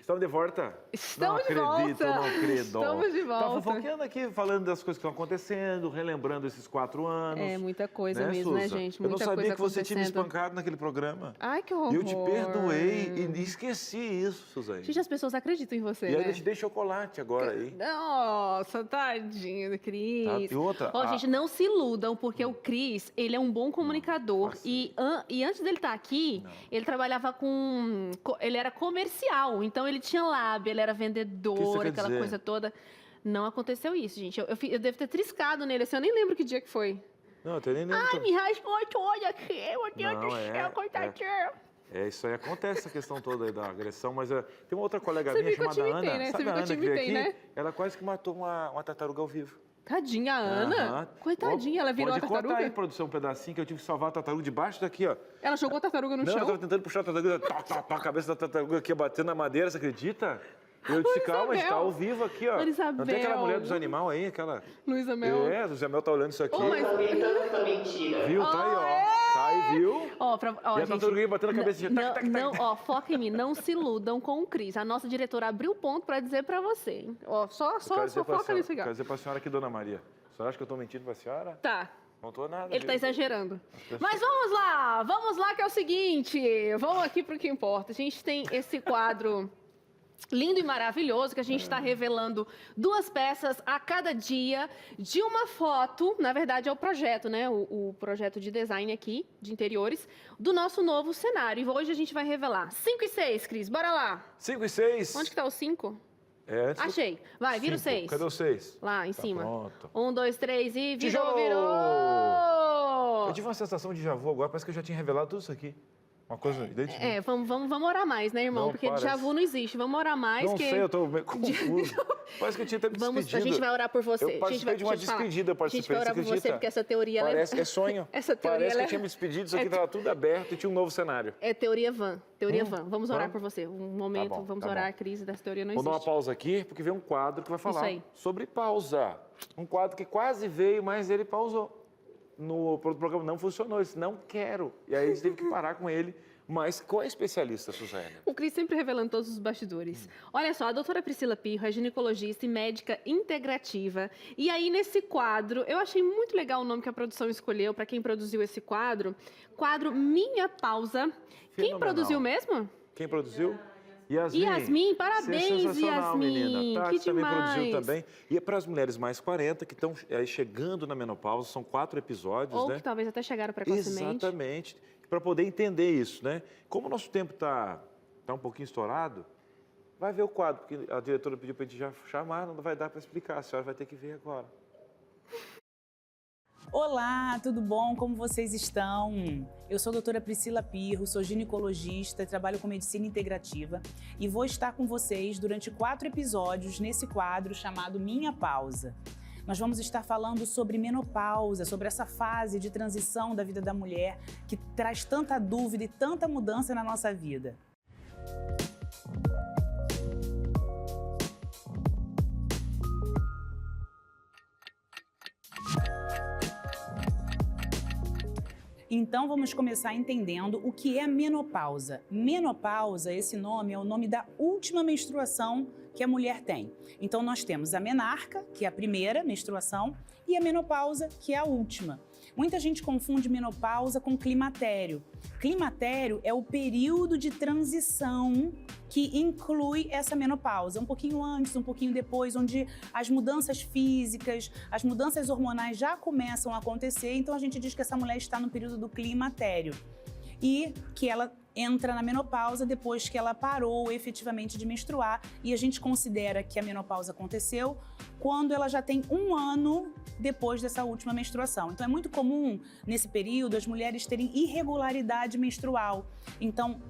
Estamos de volta? Estamos de volta. volta. Não acredito. Estamos de volta. Tá fofoqueando aqui, falando das coisas que estão acontecendo, relembrando esses 4 anos. É muita coisa né, mesmo, Suza? né, gente? Eu não Muita sabia coisa que você tinha me acontecendo. espancado naquele programa. Ai, que horror. E eu te perdoei e esqueci isso, Suzane. Gente, as pessoas acreditam em você, E né? ainda te dei chocolate agora aí. Nossa, tadinho do Cris. Tá, e outra, Gente, não se iludam, porque o Cris, ele é um bom comunicador. E antes dele estar aqui, ele trabalhava com... Ele era comercial, então ele tinha lábia, ele era vendedor, aquela coisa toda. Não aconteceu isso, gente. Eu devo ter triscado nele, assim, eu nem lembro que dia que foi. Não, eu nem lembro. Ai, me raspou toda aqui, meu Deus do céu, coitadinho. Isso aí acontece, essa questão toda aí da agressão, mas tem uma outra colega Você minha viu que eu te chamada imitei, Ana, né? sabe Você viu a que eu te Ana que veio imitei, aqui? né? Ela quase que matou uma tartaruga ao vivo. Tadinha, a Ana. Coitadinha, ela virou a Pode tartaruga. cortar aí, produção, um pedacinho, que eu tive que salvar a tartaruga debaixo daqui, ó. Ela jogou a tartaruga no Não, chão? eu tava tentando puxar a tartaruga, a cabeça da tartaruga aqui, batendo na madeira, você acredita? Eu disse, calma, a gente tá ao vivo aqui, ó. Não tem aquela mulher dos animais aí, aquela... Luísa Mel. Luísa Mel tá olhando isso aqui. Mentira. Viu? Tá aí, ó. Tá aí, viu? E a tartaruga batendo a cabeça de... Foca em mim, não se iludam com o Cris. A nossa diretora abriu o ponto pra dizer pra você. Ó, só foca nisso aqui. Quero dizer pra senhora aqui, dona Maria. A senhora acha que eu tô mentindo pra senhora? Tá. Não tô nada. Ele viu? tá exagerando. Mas vamos lá que é o seguinte. Vamos aqui pro que importa. A gente tem esse quadro lindo e maravilhoso que a gente está revelando 2 peças a cada dia de uma foto, na verdade é o projeto, né? O projeto de design aqui, de interiores, do nosso novo cenário. E hoje a gente vai revelar 5 e 6, Cris, bora lá. 5 e 6. Onde que tá o 5? Antes Achei. Vai, vira o 6. Cadê o 6? Lá, em cima. Pronto. 1, 2, 3 e Tijolo! virou! Eu tive uma sensação de déjà vu agora, parece que eu já tinha revelado tudo isso aqui. Uma coisa idêntica. Vamos orar mais, né, irmão? Não, porque parece. déjà vu não existe. Vamos orar mais. Não sei, eu tô meio confuso. Parece que eu tinha até me despedido. A gente vai orar por você. Eu participei de uma despedida, eu participei. A gente vai orar por você, porque essa teoria... Parece que é sonho. Essa teoria, Parece que eu tinha me despedido, isso aqui estava tudo aberto e tinha um novo cenário. É teoria vã. Teoria vã. Vamos orar por você. Um momento, Tá bom, vamos tá orar. bom. A crise dessa teoria não Vou existe. dar uma pausa aqui, porque vem um quadro que vai Isso falar aí. sobre pausa. Um quadro que quase veio, mas ele pausou. No programa não funcionou, ele disse, não quero. E aí a gente teve que parar com ele. Mas qual é especialista, Suzane? O Cris sempre revelando todos os bastidores. Olha só, a doutora Priscila Pirro é ginecologista e médica integrativa. E aí, nesse quadro, eu achei muito legal o nome que a produção escolheu para quem produziu esse quadro. Quadro Minha Pausa. Quem Fenomenal. produziu mesmo? Quem produziu? Yasmin. Yasmin, parabéns, Sensacional, Yasmin. menina. Que Tati também demais. produziu também. E é para as mulheres mais 40 que estão chegando na menopausa, são 4 episódios, Ou né? que talvez até chegaram precocemente. Exatamente. Para poder entender isso, né? Como o nosso tempo está um pouquinho estourado, vai ver o quadro, porque a diretora pediu para a gente já chamar, não vai dar para explicar, a senhora vai ter que ver agora. Olá, tudo bom? Como vocês estão? Eu sou a doutora Priscila Pirro, sou ginecologista, trabalho com medicina integrativa e vou estar com vocês durante 4 episódios nesse quadro chamado Minha Pausa. Nós vamos estar falando sobre menopausa, sobre essa fase de transição da vida da mulher que traz tanta dúvida e tanta mudança na nossa vida. Então vamos começar entendendo o que é a menopausa. Menopausa, esse nome é o nome da última menstruação que a mulher tem. Então nós temos a menarca, que é a primeira menstruação, e a menopausa, que é a última. Muita gente confunde menopausa com climatério. Climatério é o período de transição que inclui essa menopausa, um pouquinho antes, um pouquinho depois, onde as mudanças físicas, as mudanças hormonais já começam a acontecer, então a gente diz que essa mulher está no período do climatério e que ela entra na menopausa depois que ela parou efetivamente de menstruar, e a gente considera que a menopausa aconteceu quando ela já tem 1 ano depois dessa última menstruação. Então é muito comum nesse período as mulheres terem irregularidade menstrual. Então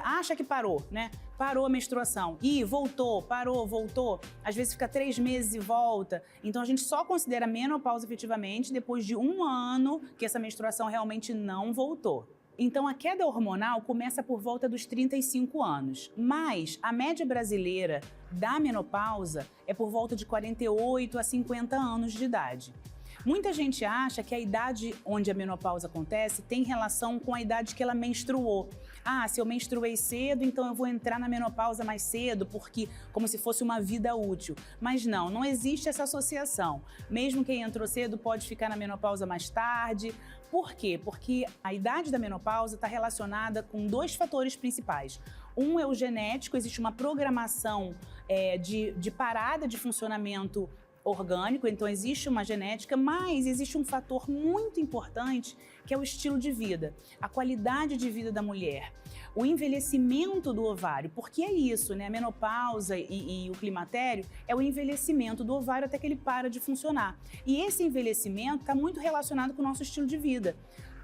acha que parou, né? Parou a menstruação e voltou, parou, voltou. Às vezes fica 3 meses e volta. Então a gente só considera a menopausa efetivamente depois de 1 ano que essa menstruação realmente não voltou. Então, a queda hormonal começa por volta dos 35 anos, mas a média brasileira da menopausa é por volta de 48 a 50 anos de idade. Muita gente acha que a idade onde a menopausa acontece tem relação com a idade que ela menstruou. Ah, se eu menstruei cedo, então eu vou entrar na menopausa mais cedo, porque como se fosse uma vida útil. Mas não existe essa associação. Mesmo quem entrou cedo pode ficar na menopausa mais tarde. Por quê? Porque a idade da menopausa está relacionada com 2 fatores principais. Um é o genético, existe uma programação de parada de funcionamento orgânico, então existe uma genética, mas existe um fator muito importante que é o estilo de vida, a qualidade de vida da mulher, o envelhecimento do ovário, porque é isso, né? A menopausa e o climatério é o envelhecimento do ovário até que ele para de funcionar. E esse envelhecimento está muito relacionado com o nosso estilo de vida.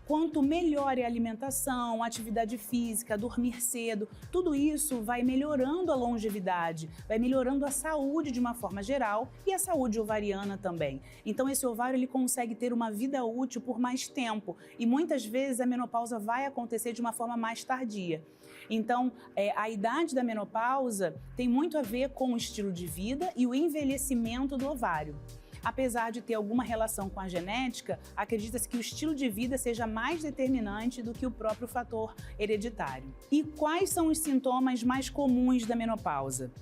Quanto melhor é a alimentação, a atividade física, dormir cedo, tudo isso vai melhorando a longevidade, vai melhorando a saúde de uma forma geral e a saúde ovariana também. Então esse ovário ele consegue ter uma vida útil por mais tempo e muitas vezes a menopausa vai acontecer de uma forma mais tardia. Então, a idade da menopausa tem muito a ver com o estilo de vida e o envelhecimento do ovário. Apesar de ter alguma relação com a genética, acredita-se que o estilo de vida seja mais determinante do que o próprio fator hereditário. E quais são os sintomas mais comuns da menopausa?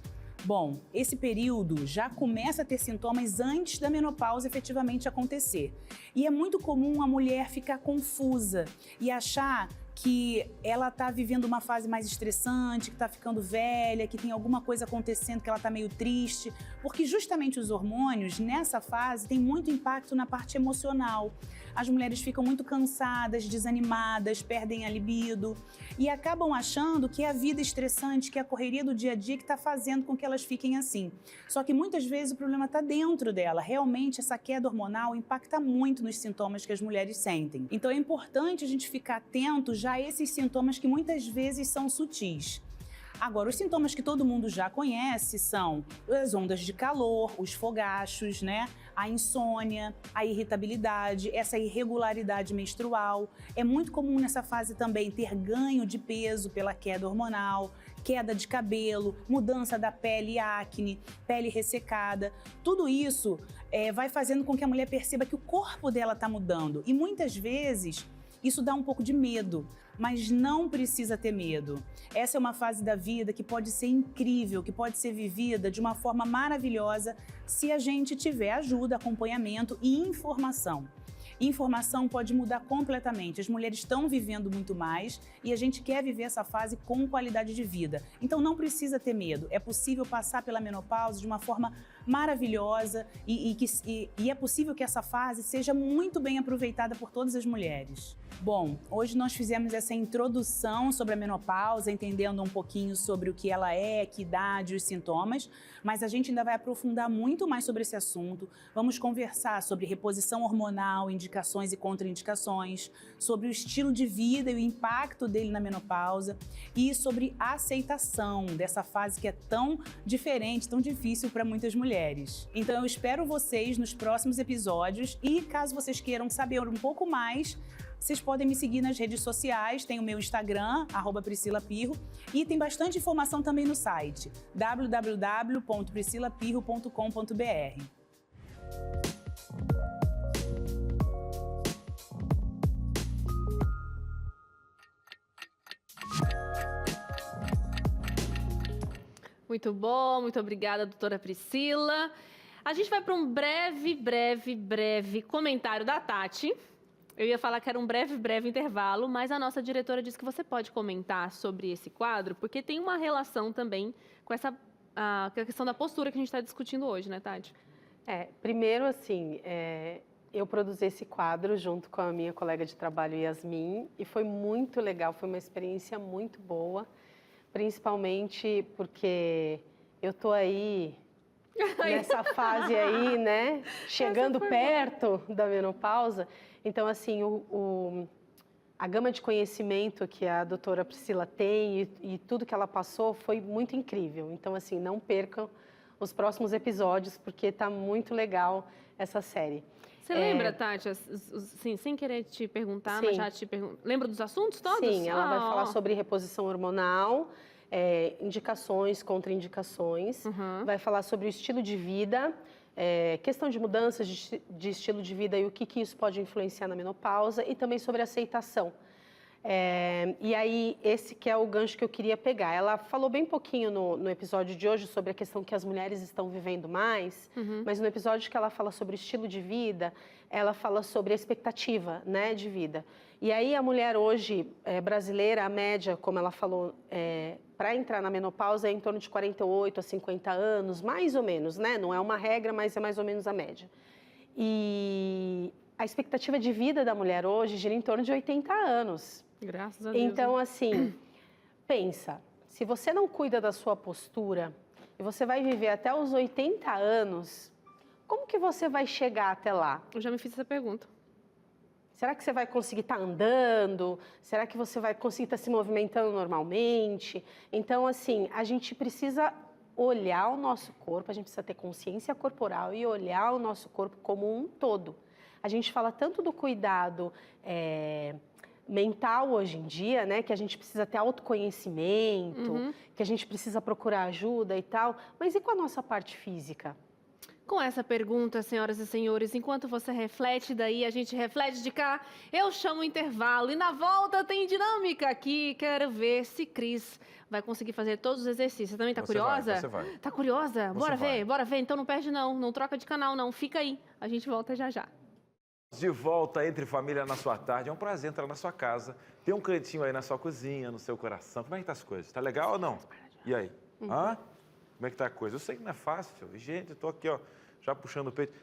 Bom, esse período já começa a ter sintomas antes da menopausa efetivamente acontecer. E é muito comum a mulher ficar confusa e achar que ela está vivendo uma fase mais estressante, que está ficando velha, que tem alguma coisa acontecendo, que ela está meio triste, porque justamente os hormônios, nessa fase, têm muito impacto na parte emocional. As mulheres ficam muito cansadas, desanimadas, perdem a libido e acabam achando que é a vida estressante, que é a correria do dia a dia que está fazendo com que elas fiquem assim. Só que muitas vezes o problema está dentro dela. Realmente, essa queda hormonal impacta muito nos sintomas que as mulheres sentem. Então é importante a gente ficar atento já a esses sintomas que muitas vezes são sutis. Agora, os sintomas que todo mundo já conhece são as ondas de calor, os fogachos, né? A insônia, a irritabilidade, essa irregularidade menstrual. É muito comum nessa fase também ter ganho de peso pela queda hormonal, queda de cabelo, mudança da pele, acne, pele ressecada. Tudo isso vai fazendo com que a mulher perceba que o corpo dela está mudando. E muitas vezes isso dá um pouco de medo, mas não precisa ter medo. Essa é uma fase da vida que pode ser incrível, que pode ser vivida de uma forma maravilhosa se a gente tiver ajuda, acompanhamento e informação. Informação pode mudar completamente. As mulheres estão vivendo muito mais e a gente quer viver essa fase com qualidade de vida. Então não precisa ter medo. É possível passar pela menopausa de uma forma maravilhosa e é possível que essa fase seja muito bem aproveitada por todas as mulheres. Bom, hoje nós fizemos essa introdução sobre a menopausa, entendendo um pouquinho sobre o que ela é, que idade, os sintomas, mas a gente ainda vai aprofundar muito mais sobre esse assunto. Vamos conversar sobre reposição hormonal, indicações e contraindicações, sobre o estilo de vida e o impacto dele na menopausa e sobre a aceitação dessa fase que é tão diferente, tão difícil para muitas mulheres. Então eu espero vocês nos próximos episódios e caso vocês queiram saber um pouco mais, vocês podem me seguir nas redes sociais, tem o meu Instagram, @PriscilaPirro, e tem bastante informação também no site, www.priscilapirro.com.br. Muito bom, muito obrigada, doutora Priscila. A gente vai para um breve comentário da Tati. Eu ia falar que era um breve intervalo, mas a nossa diretora disse que você pode comentar sobre esse quadro, porque tem uma relação também com essa a questão da postura que a gente está discutindo hoje, né, Tati? Primeiro, assim, eu produzi esse quadro junto com a minha colega de trabalho, Yasmin, e foi muito legal, foi uma experiência muito boa, principalmente porque eu tô aí nessa fase aí, né, chegando perto da menopausa. Então, assim, a gama de conhecimento que a doutora Priscila tem e tudo que ela passou foi muito incrível. Então, assim, não percam os próximos episódios, porque está muito legal essa série. Você lembra, Tati, assim, sem querer te perguntar, Sim. mas já te pergunto, lembra dos assuntos todos? Sim, ela vai falar sobre reposição hormonal, indicações, contraindicações, vai falar sobre o estilo de vida, questão de mudanças de estilo de vida e o que isso pode influenciar na menopausa e também sobre aceitação. E aí, esse que é o gancho que eu queria pegar. Ela falou bem pouquinho no episódio de hoje sobre a questão que as mulheres estão vivendo mais, mas no episódio que ela fala sobre o estilo de vida, ela fala sobre a expectativa, né, de vida. E aí, a mulher hoje brasileira, a média, como ela falou, para entrar na menopausa é em torno de 48 a 50 anos, mais ou menos, né? Não é uma regra, mas é mais ou menos a média. E a expectativa de vida da mulher hoje gira em torno de 80 anos. Graças a Deus. Então, assim, pensa, se você não cuida da sua postura e você vai viver até os 80 anos, como que você vai chegar até lá? Eu já me fiz essa pergunta. Será que você vai conseguir estar andando? Será que você vai conseguir estar se movimentando normalmente? Então, assim, a gente precisa olhar o nosso corpo, a gente precisa ter consciência corporal e olhar o nosso corpo como um todo. A gente fala tanto do cuidado mental hoje em dia, né? Que a gente precisa ter autoconhecimento, que a gente precisa procurar ajuda e tal. Mas e com a nossa parte física? Com essa pergunta, senhoras e senhores, enquanto você reflete daí, a gente reflete de cá, eu chamo o intervalo e na volta tem dinâmica aqui. Quero ver se Cris vai conseguir fazer todos os exercícios. Também tá curiosa? Você vai. Tá curiosa? Você Bora vai. ver, bora ver. Então não perde não, não troca de canal não, fica aí. A gente volta já já. De volta Entre Família na sua tarde. É um prazer entrar na sua casa. Tem um cantinho aí na sua cozinha, no seu coração. Como é que tá as coisas? Tá legal ou não? E aí? Hã? Como é que tá a coisa? Eu sei que não é fácil. Gente, eu tô aqui, ó, já puxando o peito.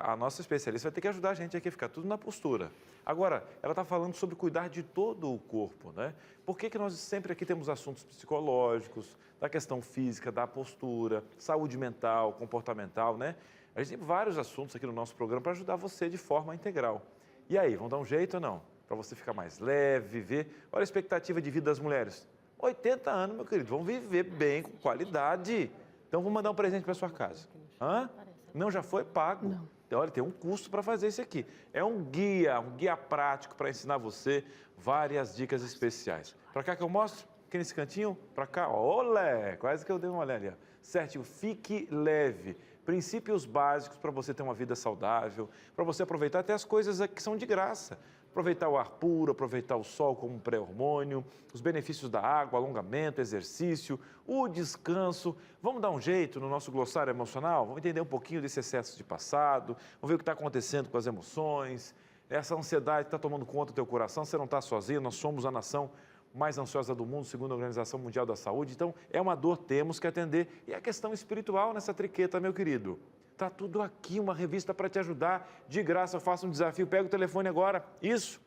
A nossa especialista vai ter que ajudar a gente aqui a ficar tudo na postura. Agora, ela está falando sobre cuidar de todo o corpo, né? Por que nós sempre aqui temos assuntos psicológicos, da questão física, da postura, saúde mental, comportamental, né? A gente tem vários assuntos aqui no nosso programa para ajudar você de forma integral. E aí, vão dar um jeito ou não? Para você ficar mais leve, viver. Olha a expectativa de vida das mulheres. 80 anos, meu querido, vão viver bem, com qualidade. Então, vou mandar um presente para sua casa. Hã? Não, já foi pago. Não. Então, olha, tem um custo para fazer isso aqui. É um guia prático para ensinar você várias dicas especiais. Para cá que eu mostro? Aqui nesse cantinho? Para cá? Olé! Quase que eu dei uma olhada ali. Ó. Certinho, fique leve. Princípios básicos para você ter uma vida saudável, para você aproveitar até as coisas que são de graça. Aproveitar o ar puro, aproveitar o sol como um pré-hormônio, os benefícios da água, alongamento, exercício, o descanso. Vamos dar um jeito no nosso glossário emocional? Vamos entender um pouquinho desse excesso de passado, vamos ver o que está acontecendo com as emoções, essa ansiedade que está tomando conta do teu coração, você não está sozinho, nós somos a nação mais ansiosa do mundo, segundo a Organização Mundial da Saúde. Então, é uma dor, temos que atender. E a questão espiritual nessa triqueta, meu querido. Tá tudo aqui, uma revista para te ajudar. De graça, eu faço um desafio. Pega o telefone agora. Isso.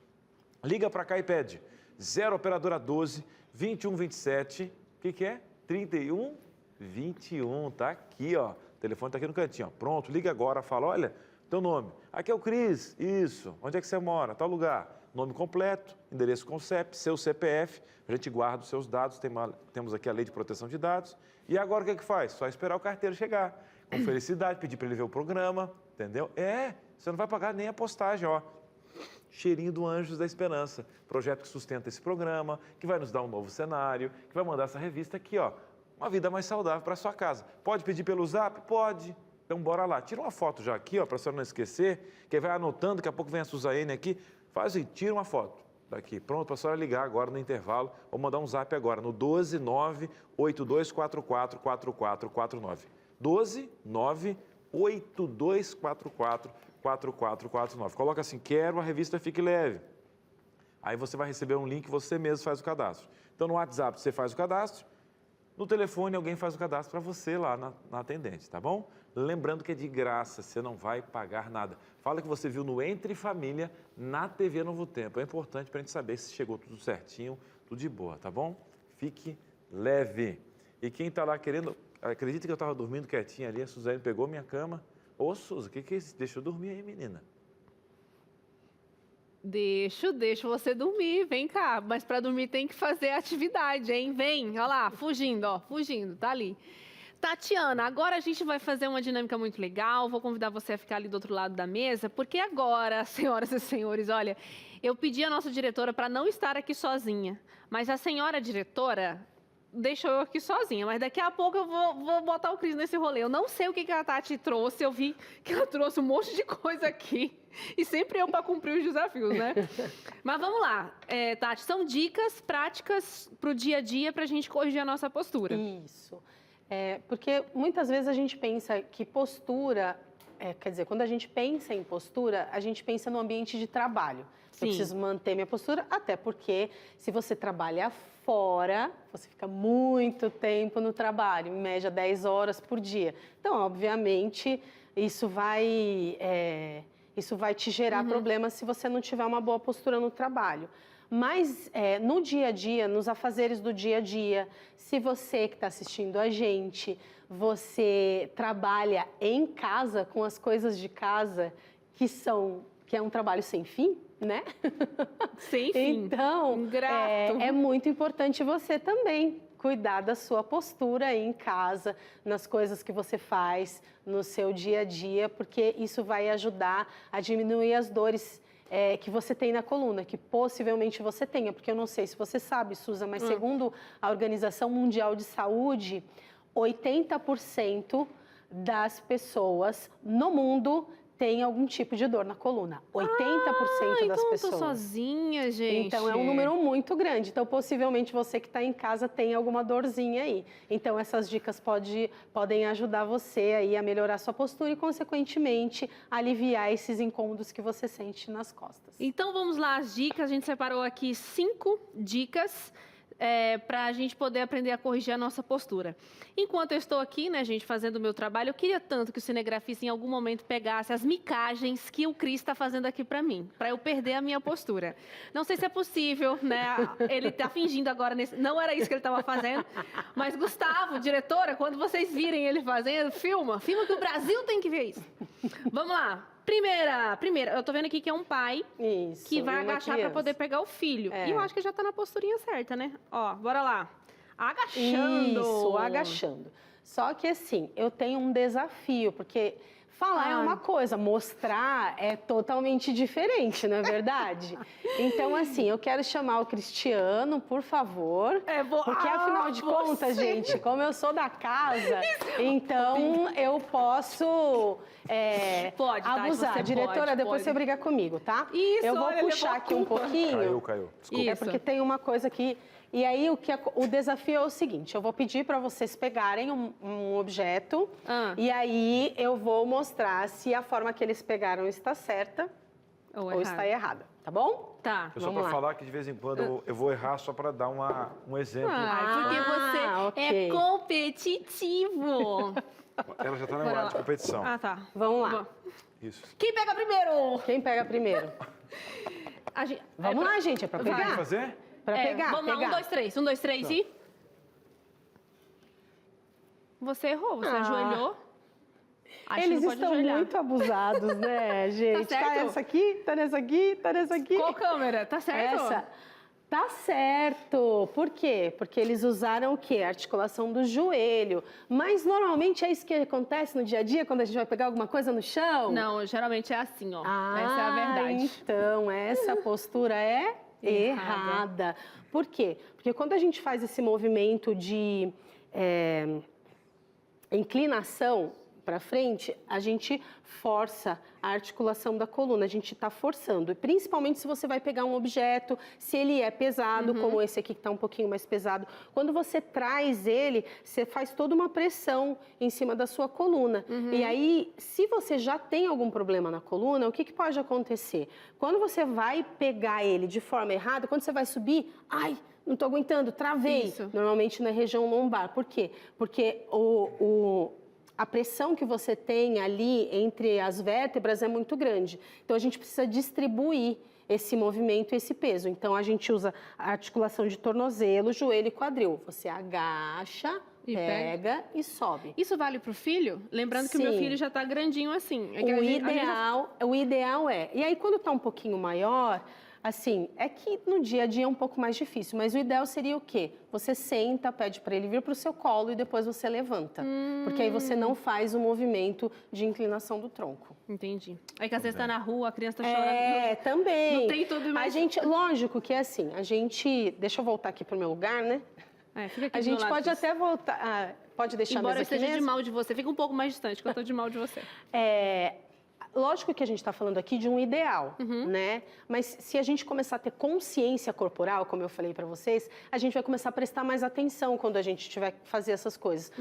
Liga para cá e pede. 0 operadora 12 21 27. O que é? 31 21. Tá aqui, ó. O telefone tá aqui no cantinho, ó. Pronto, liga agora, fala, olha, teu nome. Aqui é o Cris. Isso. Onde é que você mora? Tal lugar. Nome completo, endereço com CEP, seu CPF, a gente guarda os seus dados, temos aqui a Lei de Proteção de Dados. E agora o que é que faz? Só esperar o carteiro chegar. Com felicidade, pedir para ele ver o programa, entendeu? Você não vai pagar nem a postagem, ó. Cheirinho do Anjos da Esperança. Projeto que sustenta esse programa, que vai nos dar um novo cenário, que vai mandar essa revista aqui, ó. Uma vida mais saudável para sua casa. Pode pedir pelo Zap? Pode. Então bora lá. Tira uma foto já aqui, ó, para a senhora não esquecer, que aí vai anotando, daqui a pouco vem a Suzane aqui. Faz assim, tira uma foto daqui. Pronto, para a senhora ligar agora no intervalo. Vou mandar um zap agora no 12 98244 4449. 12 98244 4449. Coloca assim, quero a revista Fique Leve. Aí você vai receber um link, você mesmo faz o cadastro. Então no WhatsApp você faz o cadastro, no telefone alguém faz o cadastro para você lá na atendente, tá bom? Lembrando que é de graça, você não vai pagar nada. Fala que você viu no Entre Família na TV Novo Tempo. É importante para a gente saber se chegou tudo certinho, tudo de boa, tá bom? Fique leve. E quem está lá querendo... Acredita que eu estava dormindo quietinha ali, a Suzane pegou minha cama. Ô, Suza, o que é isso? Deixa eu dormir aí, menina. Deixo você dormir, vem cá. Mas para dormir tem que fazer atividade, hein? Vem, olha lá, fugindo, tá ali. Tatiana, agora a gente vai fazer uma dinâmica muito legal. Vou convidar você a ficar ali do outro lado da mesa, porque agora, senhoras e senhores, olha, eu pedi à nossa diretora para não estar aqui sozinha, mas a senhora diretora deixou eu aqui sozinha, mas daqui a pouco eu vou botar o Cris nesse rolê. Eu não sei o que a Tati trouxe, eu vi que ela trouxe um monte de coisa aqui. E sempre eu para cumprir os desafios, né? Mas vamos lá, Tati, são dicas práticas para o dia a dia para a gente corrigir a nossa postura. Isso. Porque muitas vezes a gente pensa que postura, quer dizer, quando a gente pensa em postura, a gente pensa no ambiente de trabalho. Eu preciso manter minha postura, até porque se você trabalha fora, você fica muito tempo no trabalho, em média 10 horas por dia. Então, obviamente, isso vai te gerar problemas se você não tiver uma boa postura no trabalho. Mas no dia a dia, nos afazeres do dia a dia, se você que está assistindo a gente, você trabalha em casa com as coisas de casa que é um trabalho sem fim, né? Sem fim. Então, é muito importante você também cuidar da sua postura aí em casa, nas coisas que você faz no seu dia a dia, porque isso vai ajudar a diminuir as dores que você tem na coluna, que possivelmente você tenha, porque eu não sei se você sabe, Suza, mas segundo a Organização Mundial de Saúde, 80% das pessoas no mundo tem algum tipo de dor na coluna. 80% das pessoas. Então eu tô sozinha, gente. Então é um número muito grande. Então possivelmente você que está em casa tem alguma dorzinha aí. Então essas dicas podem ajudar você aí a melhorar sua postura e consequentemente aliviar esses incômodos que você sente nas costas. Então vamos lá, as dicas. A gente separou aqui 5 dicas para a gente poder aprender a corrigir a nossa postura. Enquanto eu estou aqui, né, gente, fazendo o meu trabalho, eu queria tanto que o cinegrafista em algum momento pegasse as micagens que o Cris está fazendo aqui para mim, para eu perder a minha postura. Não sei se é possível, né? Ele está fingindo agora, não era isso que ele estava fazendo, mas Gustavo, diretora, quando vocês virem ele fazendo, filma que o Brasil tem que ver isso. Vamos lá. Primeira, eu tô vendo aqui que é um pai que vai agachar para poder pegar o filho. E eu acho que já tá na posturinha certa, né? Ó, bora lá. Agachando. Isso, agachando. Só que assim, eu tenho um desafio, porque falar é uma coisa, mostrar é totalmente diferente, não é verdade? Então, assim, eu quero chamar o Cristiano, por favor. Porque, afinal de contas, gente, como eu sou da casa, então eu posso abusar. Diretora, depois você briga comigo, tá? Isso, eu vou puxar aqui um pouquinho. Caiu. Desculpa. É porque tem uma coisa aqui. E aí, o desafio é o seguinte, eu vou pedir para vocês pegarem um objeto e aí eu vou mostrar se a forma que eles pegaram está certa ou está errada. tá bom? Tá. Eu só para falar que de vez em quando eu vou errar só para dar um exemplo. Porque você é competitivo. Ela já está na hora de competição. Ah, tá. Vamos lá. Isso. Quem pega primeiro? Quem pega primeiro? Vamos lá, gente, é para pegar. Vai fazer? Para pegar, Vamos lá, 1, 2, 3. 1, 2, 3 e... Você errou, você ajoelhou. Eles estão muito abusados, né, gente? Tá certo? Tá essa aqui, tá nessa aqui, tá nessa aqui. Qual câmera? Tá certo? Essa. Tá certo. Por quê? Porque eles usaram o quê? A articulação do joelho. Mas normalmente é isso que acontece no dia a dia, quando a gente vai pegar alguma coisa no chão? Não, geralmente é assim, ó. Essa é a verdade. Então, essa postura é errada. Por quê? Porque quando a gente faz esse movimento de inclinação para frente, a gente força a articulação da coluna, a gente está forçando. E principalmente se você vai pegar um objeto, se ele é pesado, como esse aqui que está um pouquinho mais pesado. Quando você traz ele, você faz toda uma pressão em cima da sua coluna. E aí, se você já tem algum problema na coluna, o que pode acontecer? Quando você vai pegar ele de forma errada, quando você vai subir, ai, não estou aguentando, travei. Isso. Normalmente na região lombar. Por quê? Porque a pressão que você tem ali entre as vértebras é muito grande. Então, a gente precisa distribuir esse movimento e esse peso. Então, a gente usa a articulação de tornozelo, joelho e quadril. Você agacha, pega e sobe. Isso vale para o filho? Lembrando que o meu filho já está grandinho assim. O ideal é... E aí, quando está um pouquinho maior... Assim, é que no dia a dia é um pouco mais difícil, mas o ideal seria o quê? Você senta, pede para ele vir para o seu colo e depois você levanta. Porque aí você não faz o movimento de inclinação do tronco. Entendi. Aí que às vezes está na rua, a criança está chorando. Também. Não tem tudo mais. Lógico que é assim, deixa eu voltar aqui para o meu lugar, né? Fica aqui a gente pode até voltar... pode deixar Embora mais aqui eu esteja mesmo? de mal de você, fica um pouco mais distante, que eu estou de mal de você. Lógico que a gente está falando aqui de um ideal, né? Mas se a gente começar a ter consciência corporal, como eu falei para vocês, a gente vai começar a prestar mais atenção quando a gente tiver que fazer essas coisas.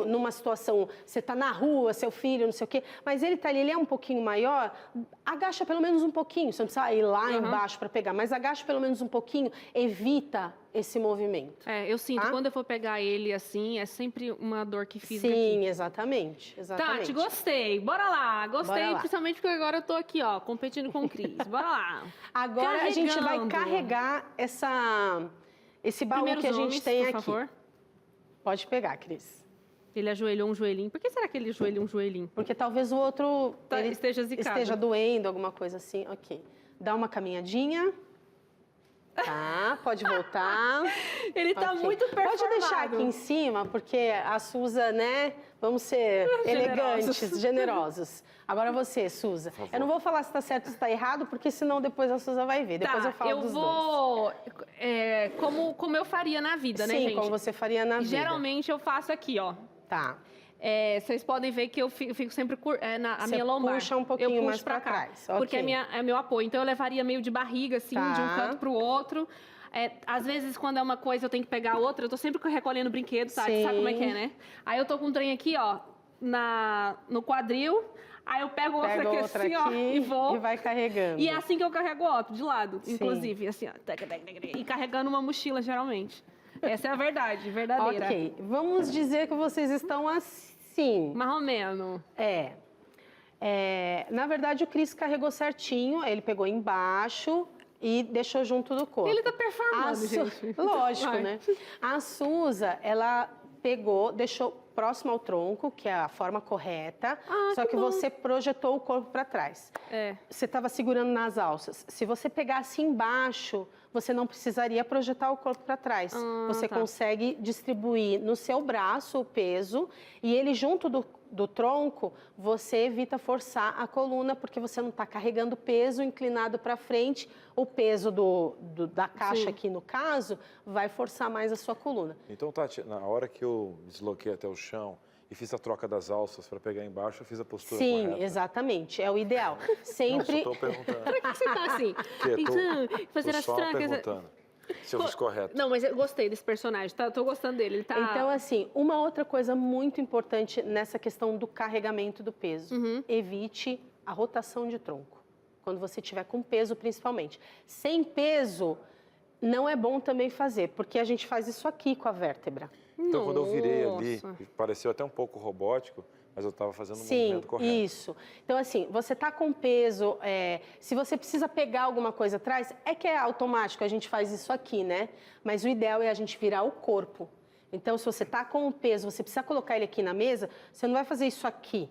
Numa situação, você está na rua, seu filho, não sei o quê, mas ele está ali, ele é um pouquinho maior, agacha pelo menos um pouquinho, você não precisa ir lá embaixo para pegar, mas agacha pelo menos um pouquinho, evita esse movimento. Eu sinto, quando eu for pegar ele assim, é sempre uma dor que fiz aqui. Sim, exatamente. Tati, gostei. Bora lá. Gostei, principalmente porque agora eu tô aqui, ó, competindo com o Cris. Bora lá. Agora a gente vai carregar esse baú que a gente tem aqui. Por favor. Pode pegar, Cris. Ele ajoelhou um joelhinho. Por que será que ele ajoelhou um joelhinho? Porque talvez o outro esteja zicado. Esteja doendo, alguma coisa assim. Ok. Dá uma caminhadinha. Tá, pode voltar. Ele tá muito performado. Pode deixar aqui em cima, porque a Suza, né? Vamos ser elegantes, generosos. Agora você, Suza. Eu não vou falar se tá certo ou se tá errado, porque senão depois a Suza vai ver. Depois eu falo dos dois. Como eu faria na vida, né, gente? Sim, como você faria na vida. Geralmente eu faço aqui, ó. Tá. Vocês podem ver que eu fico sempre a minha lombar. Puxa um pouquinho mais para trás. Porque é meu apoio. Então eu levaria meio de barriga, assim, de um canto para o outro. Às vezes, quando é uma coisa, eu tenho que pegar outra. Eu tô sempre recolhendo brinquedo, sabe? Sabe como é que é, né? Aí eu tô com um trem aqui, ó, no quadril. Aí eu pego outra aqui, ó, e vou. E vai carregando. E é assim que eu carrego o outro, de lado, inclusive. Assim, ó. E carregando uma mochila, geralmente. Essa é a verdade, verdadeira. Ok. Vamos dizer que vocês estão assim. Mais ou menos. Na verdade, o Cris carregou certinho. Ele pegou embaixo e deixou junto do corpo. Ele tá performando, gente. Lógico, né? A Suza, ela pegou, deixou próximo ao tronco, que é a forma correta, só que você projetou o corpo para trás. Você estava segurando nas alças. Se você pegasse embaixo, você não precisaria projetar o corpo para trás. Você consegue distribuir no seu braço o peso e ele junto do tronco, você evita forçar a coluna, porque você não está carregando peso inclinado para frente. O peso da caixa aqui, no caso, vai forçar mais a sua coluna. Então, Tati, na hora que eu me desloquei até o chão e fiz a troca das alças para pegar embaixo, eu fiz a postura correta. Sim, exatamente. É o ideal. Sempre... Estou perguntando. Por que você tá assim? Estou só perguntando se eu fiz correto. Não, mas eu gostei desse personagem. Tô gostando dele. Ele tá... Então, assim, uma outra coisa muito importante nessa questão do carregamento do peso. Evite a rotação de tronco. quando você tiver com peso principalmente. Sem peso, não é bom também fazer, porque a gente faz isso aqui com a vértebra. Então, quando eu virei ali, pareceu até um pouco robótico, mas eu estava fazendo o movimento correto. Isso. Então, assim, você está com peso, se você precisa pegar alguma coisa atrás, é que é automático, a gente faz isso aqui, né? Mas o ideal é a gente virar o corpo. Então, se você está com o peso, você precisa colocar ele aqui na mesa, você não vai fazer isso aqui.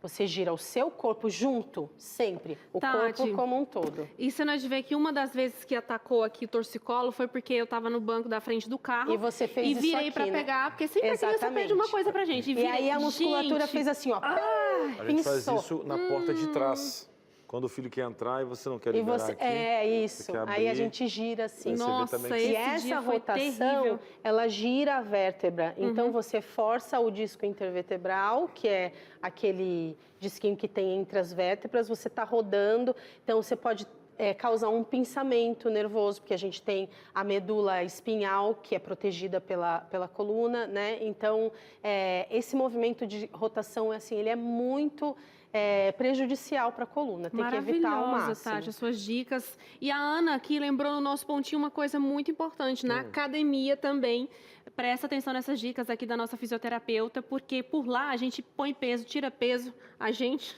Você gira o seu corpo junto, sempre. O corpo como um todo. E você não é de ver que uma das vezes que atacou aqui o torcicolo foi porque eu estava no banco da frente do carro. E você fez isso aqui, virei para pegar, porque sempre a criança pede uma coisa pra gente. E aí a musculatura fez assim, ó. A gente faz isso na porta de trás. Quando o filho quer entrar e você não quer liberar aqui. Isso. Aí a gente gira assim. Nossa, e essa rotação, ela gira a vértebra. Então, você força o disco intervertebral, que é aquele disquinho que tem entre as vértebras. Você está rodando. Então, você pode causar um pinçamento nervoso, porque a gente tem a medula espinhal, que é protegida pela coluna, né? Então, esse movimento de rotação, assim, ele é muito... prejudicial para a coluna, tem que evitar ao máximo. Tati, as suas dicas. E a Ana aqui lembrou no nosso pontinho uma coisa muito importante, na academia também. Presta atenção nessas dicas aqui da nossa fisioterapeuta, porque por lá a gente põe peso, tira peso, a gente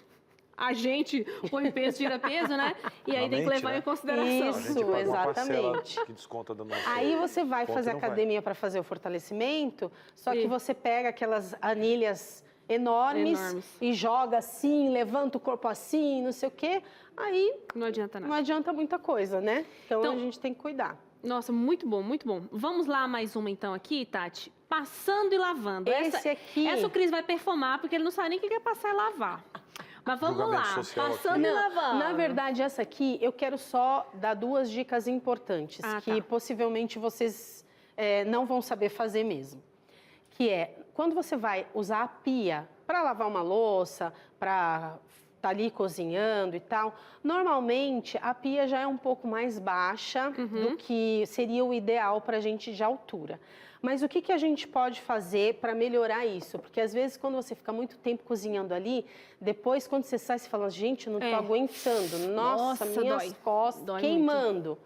põe peso, tira peso, né? E aí tem que levar em consideração. Isso, exatamente. Que desconta do nosso aí você vai fazer academia para fazer o fortalecimento, só que você pega aquelas anilhas enormes e joga assim, levanta o corpo assim, não sei o quê, aí não adianta nada. Não adianta muita coisa, né? Então a gente tem que cuidar. Nossa, muito bom, muito bom. Vamos lá mais uma então aqui, Tati? Passando e lavando. Essa o Cris vai performar, porque ele não sabe nem o que é passar e lavar. Mas vamos lá, passando e lavando. Na verdade, essa aqui, eu quero só dar 2 dicas importantes, que possivelmente vocês não vão saber fazer mesmo. Que é, quando você vai usar a pia para lavar uma louça, para estar ali cozinhando e tal, normalmente a pia já é um pouco mais baixa do que seria o ideal para a gente de altura. Mas o que a gente pode fazer para melhorar isso? Porque às vezes quando você fica muito tempo cozinhando ali, depois quando você sai, você fala, gente, eu não estou aguentando, nossa, minhas costas queimando. Muito.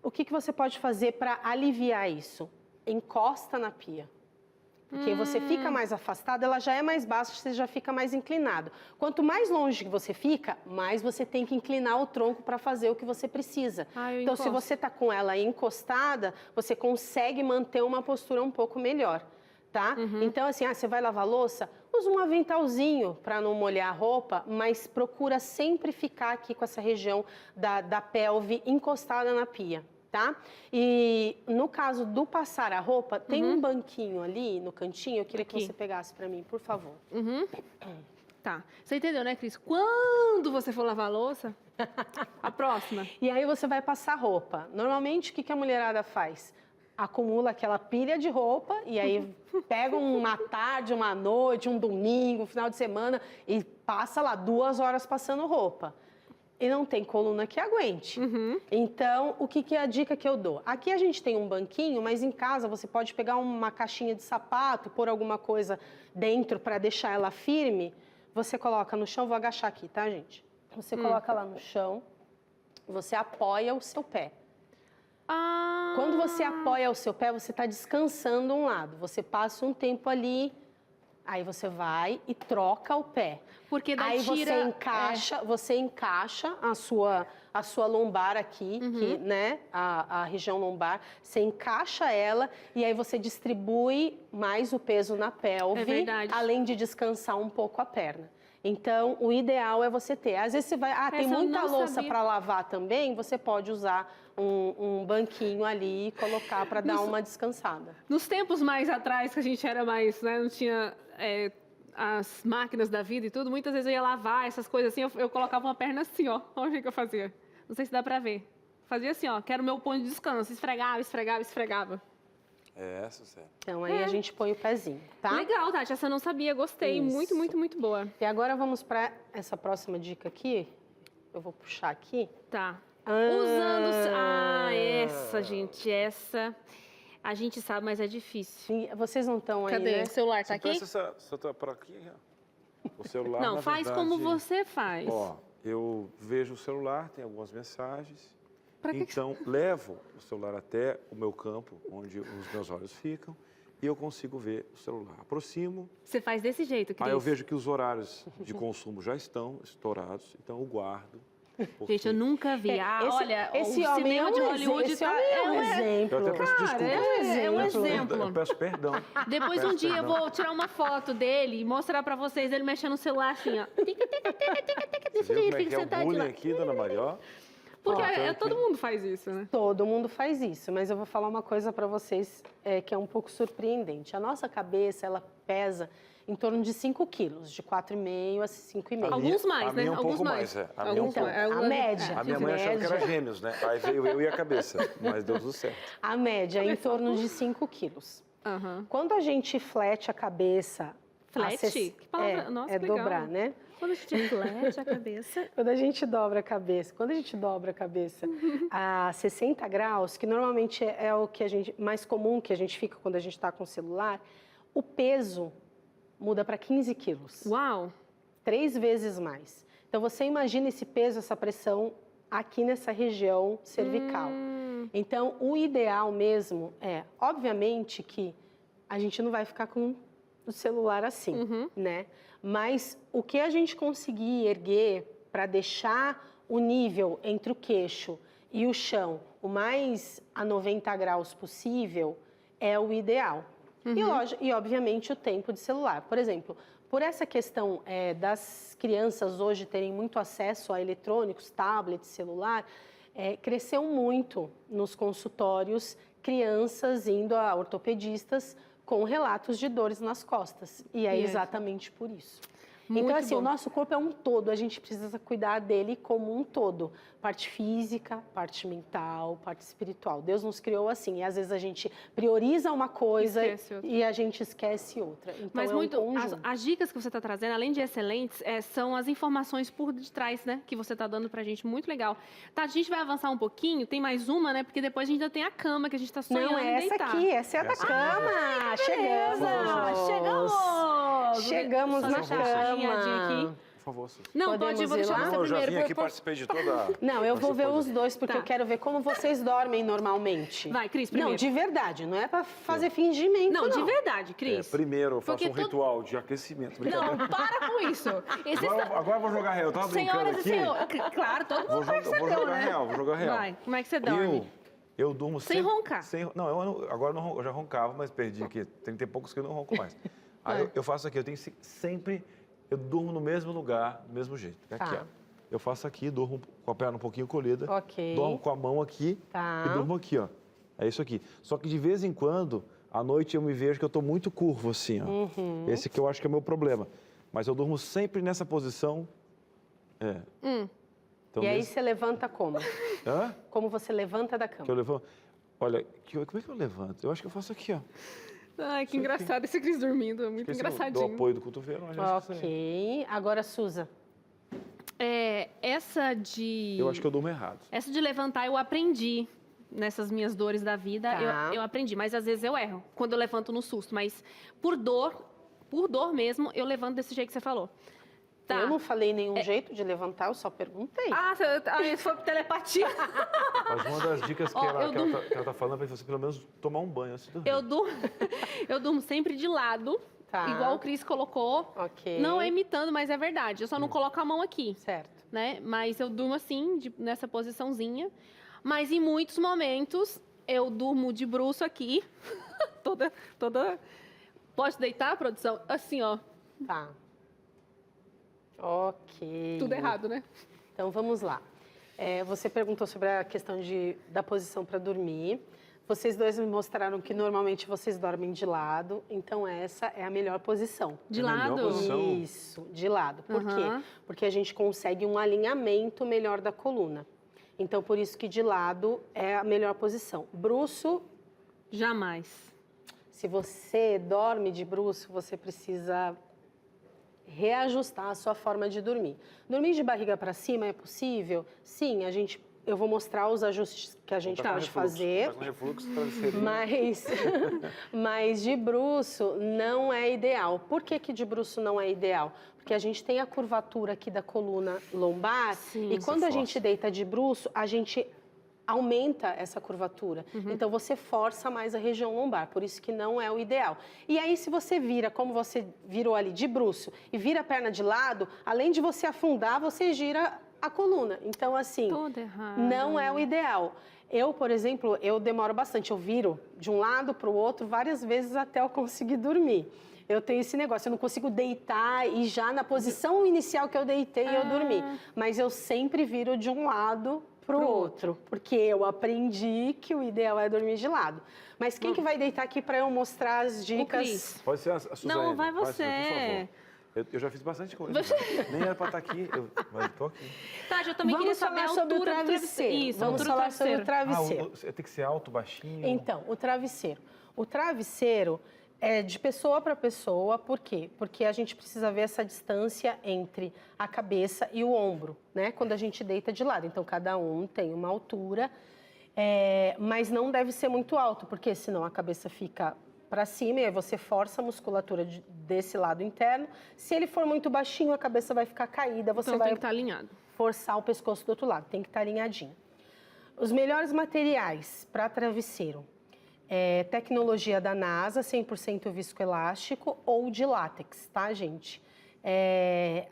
O que você pode fazer para aliviar isso? Encosta na pia. Porque você fica mais afastado, ela já é mais baixa, você já fica mais inclinado. Quanto mais longe que você fica, mais você tem que inclinar o tronco para fazer o que você precisa. Então, se você está com ela encostada, você consegue manter uma postura um pouco melhor, tá? Então, assim, você vai lavar a louça, usa um aventalzinho para não molhar a roupa, mas procura sempre ficar aqui com essa região da pelve encostada na pia. Tá? E no caso do passar a roupa, tem um banquinho ali no cantinho, eu queria que você pegasse para mim, por favor. Tá. Você entendeu, né, Cris? Quando você for lavar a louça, a próxima. E aí você vai passar roupa. Normalmente, o que a mulherada faz? Acumula aquela pilha de roupa e aí pega uma tarde, uma noite, um domingo, um final de semana e passa lá 2 horas passando roupa. E não tem coluna que aguente. Então, o que é a dica que eu dou? Aqui a gente tem um banquinho, mas em casa você pode pegar uma caixinha de sapato, pôr alguma coisa dentro para deixar ela firme. Você coloca no chão, vou agachar aqui, tá, gente? Você coloca lá no chão, você apoia o seu pé. Quando você apoia o seu pé, você está descansando um lado. Você passa um tempo ali, aí você vai e troca o pé. Porque daí você encaixa a sua lombar aqui, que, né, a região lombar, você encaixa ela e aí você distribui mais o peso na pelve, além de descansar um pouco a perna. Então, o ideal é você ter. Às vezes você vai, tem muita louça para lavar também, você pode usar um banquinho ali e colocar para dar uma descansada. Nos tempos mais atrás, que a gente era mais, né, não tinha as máquinas da vida e tudo, muitas vezes eu ia lavar essas coisas assim, eu colocava uma perna assim, ó. Olha o que eu fazia. Não sei se dá pra ver. Fazia assim, ó, que era o meu ponto de descanso. Esfregava, esfregava, esfregava. Sucesso. Então, aí a gente põe o pezinho, tá? Legal, Tati. Essa eu não sabia. Gostei. Isso. Muito, muito, muito boa. E agora vamos para essa próxima dica aqui. Eu vou puxar aqui. Tá. Usando... essa, gente. Essa... A gente sabe, mas é difícil. Vocês não estão aí, Cadê? né? O celular tá aqui? Você tá para aqui? O celular, não, faz verdade, como você faz. Ó, eu vejo o celular, tem algumas mensagens. Pra que Então, levo o celular até o meu campo, onde os meus olhos ficam, e eu consigo ver o celular. Aproximo, Você faz desse jeito, Cris? aí eu vejo que os horários de consumo já estão estourados, então eu guardo. Gente, eu nunca vi. Olha, esse o homem cinema é um de Hollywood esse homem é um exemplo. Eu até peço desculpa. É um exemplo. Eu peço perdão. Depois um dia eu vou tirar uma foto dele e mostrar pra vocês ele mexendo no celular assim, ó. Você viu como é que é o bullying aqui, dona Marió? Porque todo mundo faz isso, né? Todo mundo faz isso, mas eu vou falar uma coisa para vocês que é um pouco surpreendente. A nossa cabeça, ela pesa em torno de 5 quilos, de 4,5 a 5,5. Alguns mais, a né? minha um Alguns pouco mais. mais. A minha um pouco. A média. A minha mãe achava que era gêmeos, né? Aí veio eu e a cabeça, mas deu tudo certo. A média é em torno de 5 quilos. Quando a gente flete a cabeça... Flete? Que palavra? Nossa, que legal. dobrar, né? Quando a gente flete a cabeça... Quando a gente dobra a cabeça a 60 graus, que normalmente é o que a gente mais comum que a gente fica quando a gente está com o celular, o peso muda para 15 quilos. Uau! 3 vezes mais. Então, você imagina esse peso, essa pressão aqui nessa região cervical. Então, o ideal mesmo é, obviamente que a gente não vai ficar com o celular assim, né? Mas o que a gente conseguir erguer para deixar o nível entre o queixo e o chão o mais a 90 graus possível é o ideal. E, obviamente, o tempo de celular. Por exemplo, por essa questão das crianças hoje terem muito acesso a eletrônicos, tablets, celular, cresceu muito nos consultórios crianças indo a ortopedistas com relatos de dores nas costas. E é exatamente por isso. Então, assim, o nosso corpo é um todo, a gente precisa cuidar dele como um todo. Parte física, parte mental, parte espiritual. Deus nos criou assim, e às vezes a gente prioriza uma coisa e a gente esquece outra. Então, mas as dicas que você está trazendo, além de excelentes, são as informações por detrás, né? Que você está dando pra gente, muito legal. Tá, a gente vai avançar um pouquinho, tem mais uma, né? Porque depois a gente ainda tem a cama, que a gente está sonhando Não, em deitar. essa é a da cama! Chegamos na cama. Aqui. Por favor, Suzy. Não, pode ir, vou deixar você eu já primeiro. vim aqui, participei de toda... Não, eu vou ver os dois, porque eu quero ver como vocês dormem normalmente. Vai, Cris, primeiro. Não, de verdade, não é para fazer fingimento, não. De verdade, Cris. Primeiro eu faço um ritual de aquecimento. Não, para com isso. Agora eu vou jogar real, eu tava brincando aqui. Claro, todo mundo vou jogar real, vou jogar real. Vai, como é que você dorme? Eu durmo sem roncar. Agora eu já roncava, mas perdi aqui. Tem poucos que eu não ronco mais. Aí eu faço aqui, eu tenho sempre... Eu durmo no mesmo lugar, do mesmo jeito. Aqui, ó. Eu faço aqui, durmo com a perna um pouquinho colhida. Dormo com a mão aqui e durmo aqui, ó. É isso aqui. Só que de vez em quando, à noite eu me vejo que eu tô muito curvo, assim, ó. Esse que eu acho que é o meu problema. Mas eu durmo sempre nessa posição. Então, e aí você levanta como? Hã? Como você levanta da cama? Que eu levanto? Olha, como é que eu levanto? Eu acho que eu faço aqui, ó. Ai, que engraçado esse Cris dormindo, é muito engraçadinho. Do apoio do cotovelo. Ok, agora, Suza. Essa de... Eu acho que eu durmo errado. Essa de levantar eu aprendi nessas minhas dores da vida, eu aprendi, mas às vezes eu erro, quando eu levanto no susto, mas por dor mesmo, eu levanto desse jeito que você falou. Tá. Eu não falei nenhum jeito de levantar, eu só perguntei. Isso foi por telepatia. Mas uma das dicas que ela tá falando é pra você pelo menos tomar um banho antes de dormir. Eu durmo sempre de lado, igual o Cris colocou. Não é imitando, mas é verdade. Eu só não coloco a mão aqui. Certo. Né? Mas eu durmo assim, nessa posiçãozinha. Mas em muitos momentos, eu durmo de bruço aqui. toda... Pode deitar, produção? Assim, ó. Tá. Ok. Tudo errado, né? Então, vamos lá. Você perguntou sobre a questão da posição para dormir. Vocês dois me mostraram que normalmente vocês dormem de lado. Então, essa é a melhor posição. De lado? Isso, de lado. Por quê? Porque a gente consegue um alinhamento melhor da coluna. Então, por isso que de lado é a melhor posição. Bruço... Jamais. Se você dorme de bruço, você precisa... reajustar a sua forma de dormir. Dormir de barriga para cima é possível? Sim, a gente eu vou mostrar os ajustes que a gente pode fazer. Tá com refluxo, travesseirinho. Mas de bruço não é ideal. Por que de bruço não é ideal? Porque a gente tem a curvatura aqui da coluna lombar e quando a gente deita de bruço, a gente aumenta essa curvatura. Então, você força mais a região lombar, por isso que não é o ideal. E aí, se você vira, como você virou ali de bruço, e vira a perna de lado, além de você afundar, você gira a coluna. Então, assim, não é o ideal. Eu, por exemplo, eu demoro bastante, eu viro de um lado para o outro várias vezes até eu conseguir dormir. Eu tenho esse negócio, eu não consigo deitar e já na posição inicial que eu deitei, eu dormi. Mas eu sempre viro de um lado para o outro, porque eu aprendi que o ideal é dormir de lado. Mas quem que vai deitar aqui para eu mostrar as dicas? Pode ser a Suzane. Não, vai você. Por favor. Eu já fiz bastante coisa. Nem era para estar aqui, mas estou aqui. Tati, eu também queria saber a altura do travesseiro. Isso, vamos falar sobre o travesseiro. Tem que ser alto, baixinho? Então, o travesseiro. O travesseiro é de pessoa para pessoa, por quê? Porque a gente precisa ver essa distância entre a cabeça e o ombro, né? Quando a gente deita de lado. Então, cada um tem uma altura, mas não deve ser muito alto, porque senão a cabeça fica para cima e aí você força a musculatura desse lado interno. Se ele for muito baixinho, a cabeça vai ficar caída, você vai tem que estar alinhado. Forçar o pescoço do outro lado, tem que estar alinhadinho. Os melhores materiais para travesseiro. Tecnologia da NASA, 100% viscoelástico ou de látex, tá, gente?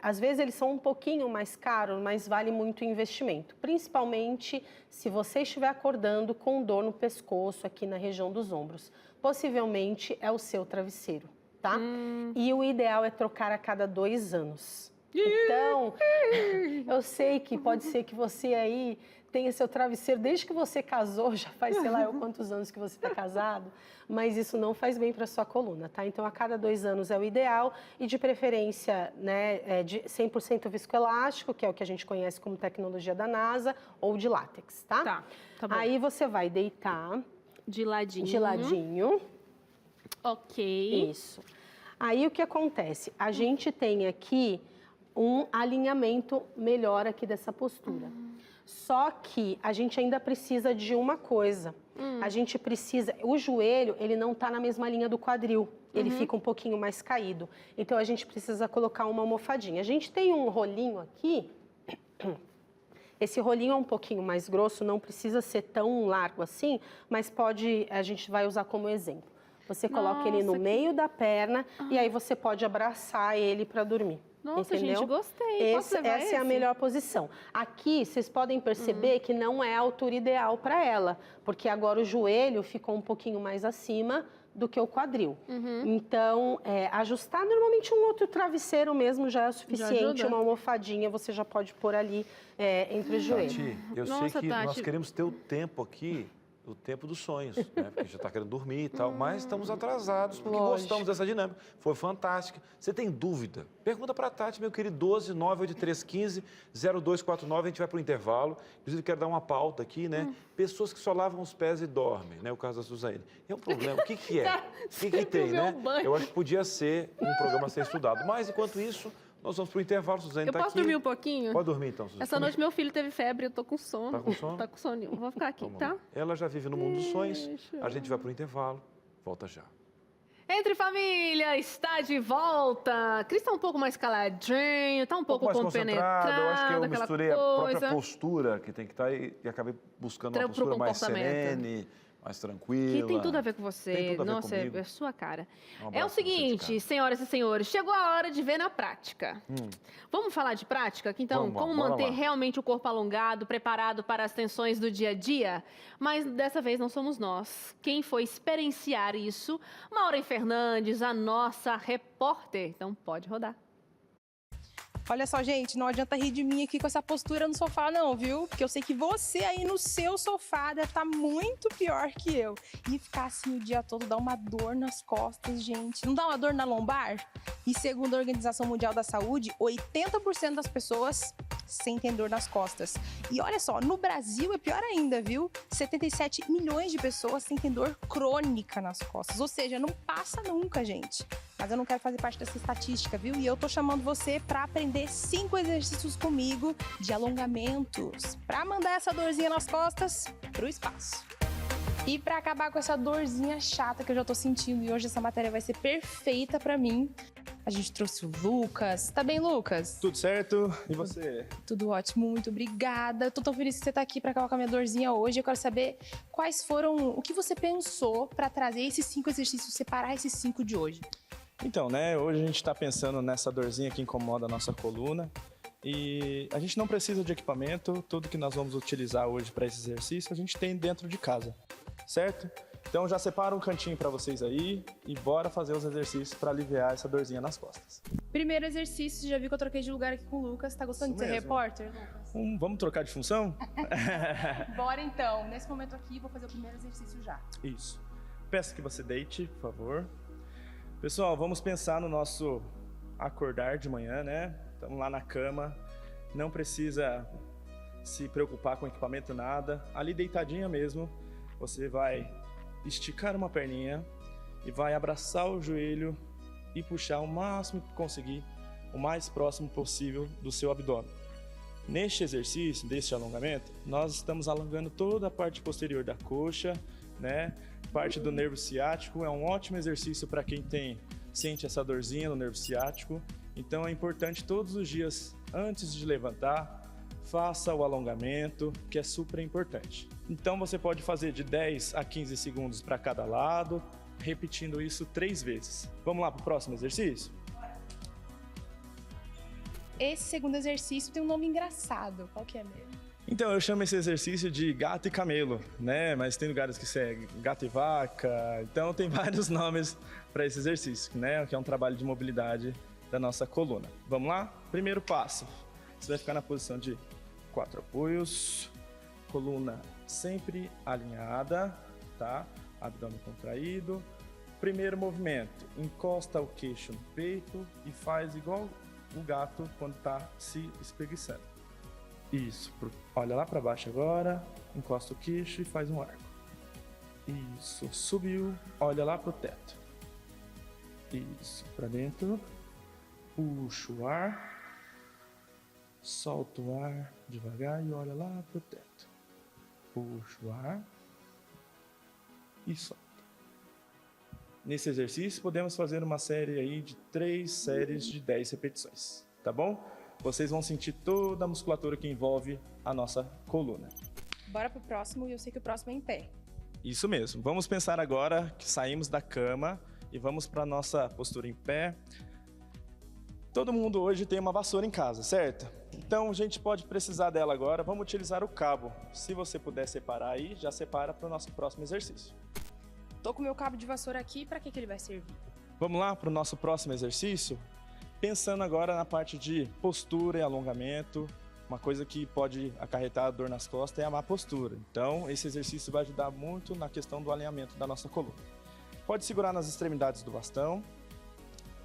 Às vezes eles são um pouquinho mais caros, mas vale muito o investimento. Principalmente se você estiver acordando com dor no pescoço, aqui na região dos ombros. Possivelmente é o seu travesseiro, tá? E o ideal é trocar a cada 2 anos. Então, eu sei que pode ser que você aí tenha seu travesseiro desde que você casou, já faz sei lá eu quantos anos que você está casado, mas isso não faz bem para sua coluna, tá? Então, a cada 2 anos é o ideal e de preferência, né, de 100% viscoelástico, que é o que a gente conhece como tecnologia da NASA, ou de látex, tá? Tá bom. Aí você vai deitar de ladinho. De ladinho. Ok. Isso. Aí o que acontece? A gente tem aqui um alinhamento melhor aqui dessa postura. Só que a gente ainda precisa de uma coisa. A gente precisa... O joelho, ele não está na mesma linha do quadril. Ele fica um pouquinho mais caído. Então, a gente precisa colocar uma almofadinha. A gente tem um rolinho aqui. Esse rolinho é um pouquinho mais grosso, não precisa ser tão largo assim, mas a gente vai usar como exemplo. Você coloca ele no meio da perna e aí você pode abraçar ele para dormir. Nossa, entendeu? Gente, gostei. Essa é a melhor posição. Aqui, vocês podem perceber que não é a altura ideal para ela, porque agora o joelho ficou um pouquinho mais acima do que o quadril. Então, ajustar normalmente um outro travesseiro mesmo já é o suficiente, uma almofadinha você já pode pôr ali entre os joelhos. Tati, eu sei que nós queremos ter o tempo aqui, o tempo dos sonhos, né? Porque já está querendo dormir e tal, mas estamos atrasados porque gostamos dessa dinâmica. Foi fantástica. Você tem dúvida? Pergunta para a Tati, meu querido, 12 983 15 0249, a gente vai para o intervalo. Inclusive, quero dar uma pauta aqui, né? Pessoas que só lavam os pés e dormem, né? O caso da Suzane. É um problema. O que é? O que tem, né? Eu acho que podia ser um programa a ser estudado. Mas, enquanto isso, nós vamos para o intervalo, Suzane está aqui. Eu posso dormir um pouquinho? Pode dormir, então, Suzane. Essa noite meu filho teve febre, eu tô com sono. Tá com sono? Tá com soninho. Vou ficar aqui, tá? Ela já vive no mundo dos sonhos. A gente vai para o intervalo. Volta já. Entre Família está de volta. Cris tá um pouco mais caladinho, tá um pouco mais compenetrado. Eu acho que eu misturei a própria coisa. postura que tem que estar e acabei buscando uma postura mais serene, mais tranquila. Que tem tudo a ver com você. Tem tudo a ver Nossa, comigo. é sua cara. Um É o seguinte, senhoras e senhores, chegou a hora de ver na prática. Vamos falar de prática aqui, então? Vamos, como bora manter lá. realmente o corpo alongado, preparado para as tensões do dia a dia? Mas dessa vez não somos nós. Quem foi experienciar isso? Maureen Fernandes, a nossa repórter. Então pode rodar. Olha só, gente, não adianta rir de mim aqui com essa postura no sofá não, viu? Porque eu sei que você aí no seu sofá deve estar muito pior que eu. E ficar assim o dia todo dá uma dor nas costas, gente. Não dá uma dor na lombar? E segundo a Organização Mundial da Saúde, 80% das pessoas sentem dor nas costas. E olha só, no Brasil é pior ainda, viu? 77 milhões de pessoas sentem dor crônica nas costas. Ou seja, não passa nunca, gente. mas eu não quero fazer parte dessa estatística, viu? E eu tô chamando você para aprender 5 exercícios comigo de alongamentos, para mandar essa dorzinha nas costas pro espaço. E para acabar com essa dorzinha chata que eu já tô sentindo, e hoje essa matéria vai ser perfeita para mim, a gente trouxe o Lucas. Tá bem, Lucas? Tudo certo. E você? Tudo ótimo, muito obrigada. Eu tô tão feliz que você tá aqui para acabar com a minha dorzinha hoje. Eu quero saber quais foram, o que você pensou para trazer esses 5 exercícios, separar esses 5 de hoje. Então, né, hoje a gente está pensando nessa dorzinha que incomoda a nossa coluna e a gente não precisa de equipamento, tudo que nós vamos utilizar hoje para esse exercício a gente tem dentro de casa, certo? Então já separa um cantinho para vocês aí e bora fazer os exercícios para aliviar essa dorzinha nas costas. Primeiro exercício, você já viu que eu troquei de lugar aqui com o Lucas. Tá gostando Isso de ser mesmo. repórter, Lucas? Vamos trocar de função? Bora então. Nesse momento aqui, vou fazer o primeiro exercício já. Isso. Peço que você deite, por favor. Pessoal, vamos pensar no nosso acordar de manhã, né? Estamos lá na cama, não precisa se preocupar com equipamento, nada. Ali deitadinha mesmo, você vai esticar uma perninha e vai abraçar o joelho e puxar o máximo que conseguir, o mais próximo possível do seu abdômen. Neste exercício, deste alongamento, nós estamos alongando toda a parte posterior da coxa, né? Parte do nervo ciático. É um ótimo exercício para quem sente essa dorzinha no nervo ciático. Então é importante todos os dias, antes de levantar, faça o alongamento, que é super importante. Então você pode fazer de 10 a 15 segundos para cada lado, repetindo isso 3 vezes. Vamos lá para o próximo exercício? Esse segundo exercício tem um nome engraçado. Qual que é mesmo? Então, eu chamo esse exercício de gato e camelo, né? Mas tem lugares que é gato e vaca, então tem vários nomes para esse exercício, né? Que é um trabalho de mobilidade da nossa coluna. Vamos lá? Primeiro passo. Você vai ficar na posição de 4 apoios, coluna sempre alinhada, tá? Abdômen contraído. Primeiro movimento, encosta o queixo no peito e faz igual o gato quando está se espreguiçando. Isso, olha lá para baixo agora, encosta o queixo e faz um arco. Isso, subiu, olha lá pro teto. Isso, para dentro, puxa o ar, solta o ar devagar e olha lá pro teto. Puxa o ar e solta. Nesse exercício podemos fazer uma série aí de 3 séries de 10 repetições, tá bom? Vocês vão sentir toda a musculatura que envolve a nossa coluna. Bora pro próximo, e eu sei que o próximo é em pé. Isso mesmo. Vamos pensar agora que saímos da cama e vamos para a nossa postura em pé. Todo mundo hoje tem uma vassoura em casa, certo? Então a gente pode precisar dela agora. Vamos utilizar o cabo. Se você puder separar aí, já separa para o nosso próximo exercício. Tô com o meu cabo de vassoura aqui, para que ele vai servir? Vamos lá para o nosso próximo exercício? Pensando agora na parte de postura e alongamento, uma coisa que pode acarretar dor nas costas é a má postura. Então, esse exercício vai ajudar muito na questão do alinhamento da nossa coluna. Pode segurar nas extremidades do bastão,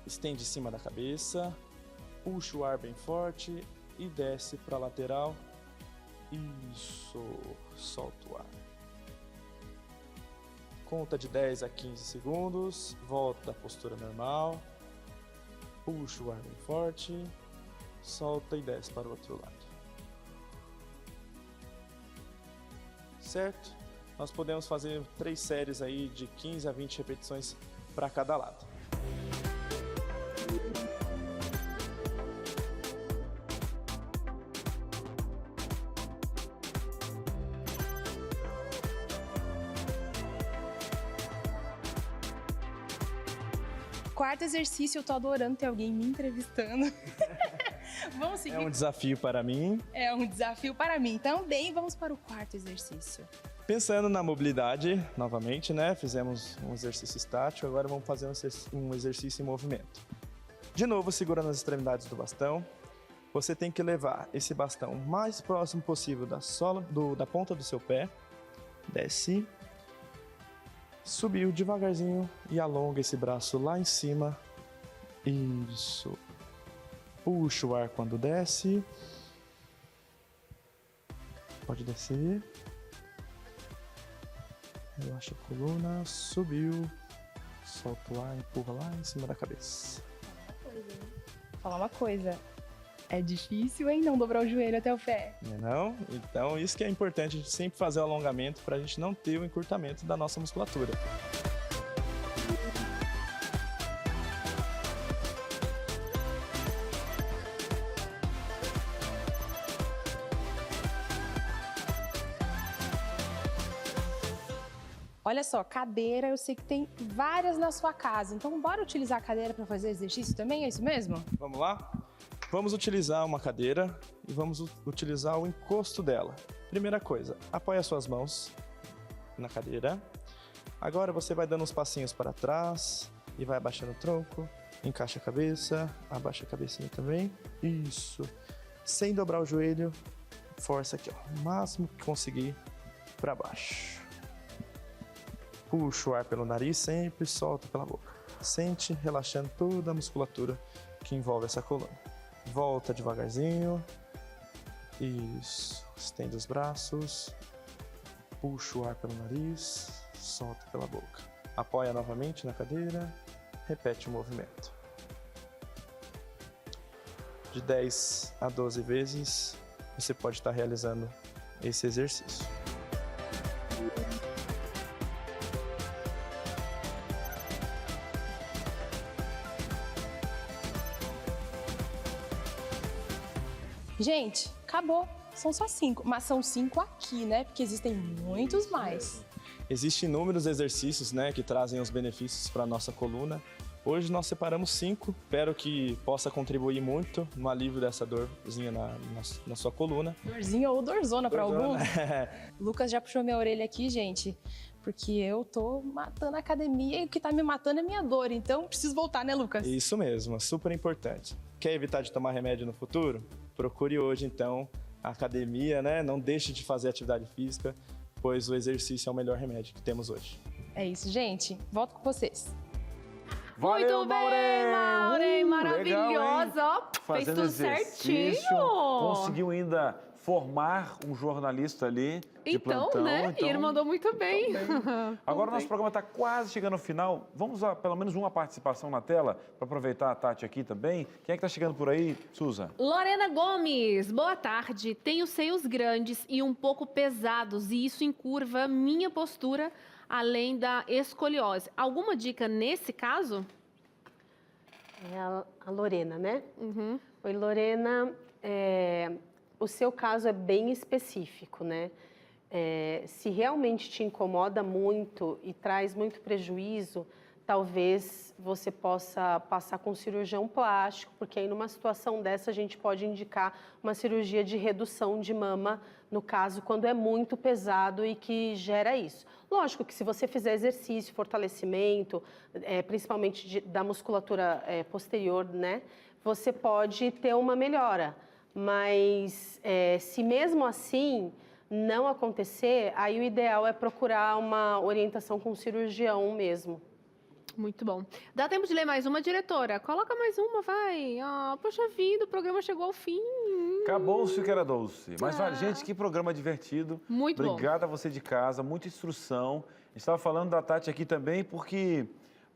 estende em cima da cabeça, puxa o ar bem forte e desce para a lateral. Isso, solta o ar. Conta de 10 a 15 segundos, volta à postura normal. Puxa o ar bem forte, solta e desce para o outro lado. Certo? Nós podemos fazer 3 séries aí de 15 a 20 repetições para cada lado. Quarto exercício, eu tô adorando ter alguém me entrevistando. Vamos seguir. É um desafio para mim. É um desafio para mim também. Vamos para o quarto exercício. Pensando na mobilidade, novamente, né? Fizemos um exercício estático, agora vamos fazer um exercício em movimento. De novo, segura nas extremidades do bastão. Você tem que levar esse bastão o mais próximo possível da sola, da ponta do seu pé. Desce. Subiu devagarzinho e alonga esse braço lá em cima. Isso. Puxa o ar quando desce. Pode descer. Relaxa a coluna. Subiu. Solta o ar, empurra lá em cima da cabeça. Vou falar uma coisa. É difícil, hein, não dobrar o joelho até o pé. Não? Então, isso que é importante, a gente sempre fazer o alongamento para a gente não ter o encurtamento da nossa musculatura. Olha só, cadeira, eu sei que tem várias na sua casa. Então, bora utilizar a cadeira para fazer exercício também? É isso mesmo? Vamos lá? Vamos utilizar uma cadeira e vamos utilizar o encosto dela. Primeira coisa, apoia suas mãos na cadeira. Agora você vai dando uns passinhos para trás e vai abaixando o tronco. Encaixa a cabeça, abaixa a cabecinha também. Isso. Sem dobrar o joelho, força aqui, ó, o máximo que conseguir para baixo. Puxa o ar pelo nariz sempre, solta pela boca. Sente relaxando toda a musculatura que envolve essa coluna. Volta devagarzinho. Isso. Estende os braços. Puxa o ar pelo nariz, solta pela boca. Apoia novamente na cadeira. Repete o movimento. De 10 a 12 vezes, você pode estar realizando esse exercício. Gente, acabou. São só 5, mas são 5 aqui, né? Porque existem muitos mais. Existem inúmeros exercícios, né, que trazem os benefícios para a nossa coluna. Hoje nós separamos 5, espero que possa contribuir muito no alívio dessa dorzinha na sua coluna. Dorzinha ou dorzona para alguns. Lucas já puxou minha orelha aqui, gente, porque eu tô matando a academia e o que tá me matando é minha dor, então preciso voltar, né, Lucas? Isso mesmo, é super importante. Quer evitar de tomar remédio no futuro? Procure hoje, então, a academia, né? Não deixe de fazer atividade física, pois o exercício é o melhor remédio que temos hoje. É isso, gente. Volto com vocês. Valeu, Muito bem, Maureen, maravilhosa. Ó, fez Fazendo tudo exercício, certinho. conseguiu ainda formar um jornalista ali de Então, plantão. né? E ele mandou muito bem. Agora o nosso programa está quase chegando ao final. Vamos a pelo menos uma participação na tela para aproveitar a Tati aqui também. Quem é que está chegando por aí, Suza? Lorena Gomes, boa tarde. Tenho seios grandes e um pouco pesados e isso encurva minha postura, além da escoliose. Alguma dica nesse caso? É a Lorena, né? Uhum. Oi, Lorena. O seu caso é bem específico, né? Se realmente te incomoda muito e traz muito prejuízo, talvez você possa passar com um cirurgião plástico, porque aí numa situação dessa a gente pode indicar uma cirurgia de redução de mama, no caso, quando é muito pesado e que gera isso. Lógico que se você fizer exercício, fortalecimento, principalmente da musculatura posterior, né, você pode ter uma melhora. Mas se mesmo assim não acontecer, aí o ideal é procurar uma orientação com um cirurgião mesmo. Muito bom. Dá tempo de ler mais uma, diretora? Coloca mais uma, vai. Poxa vida, o programa chegou ao fim. Acabou-se o que era doce. Mas, vale, gente, que programa divertido. Muito bom. Obrigado a você de casa, muita instrução. A gente estava falando da Tati aqui também porque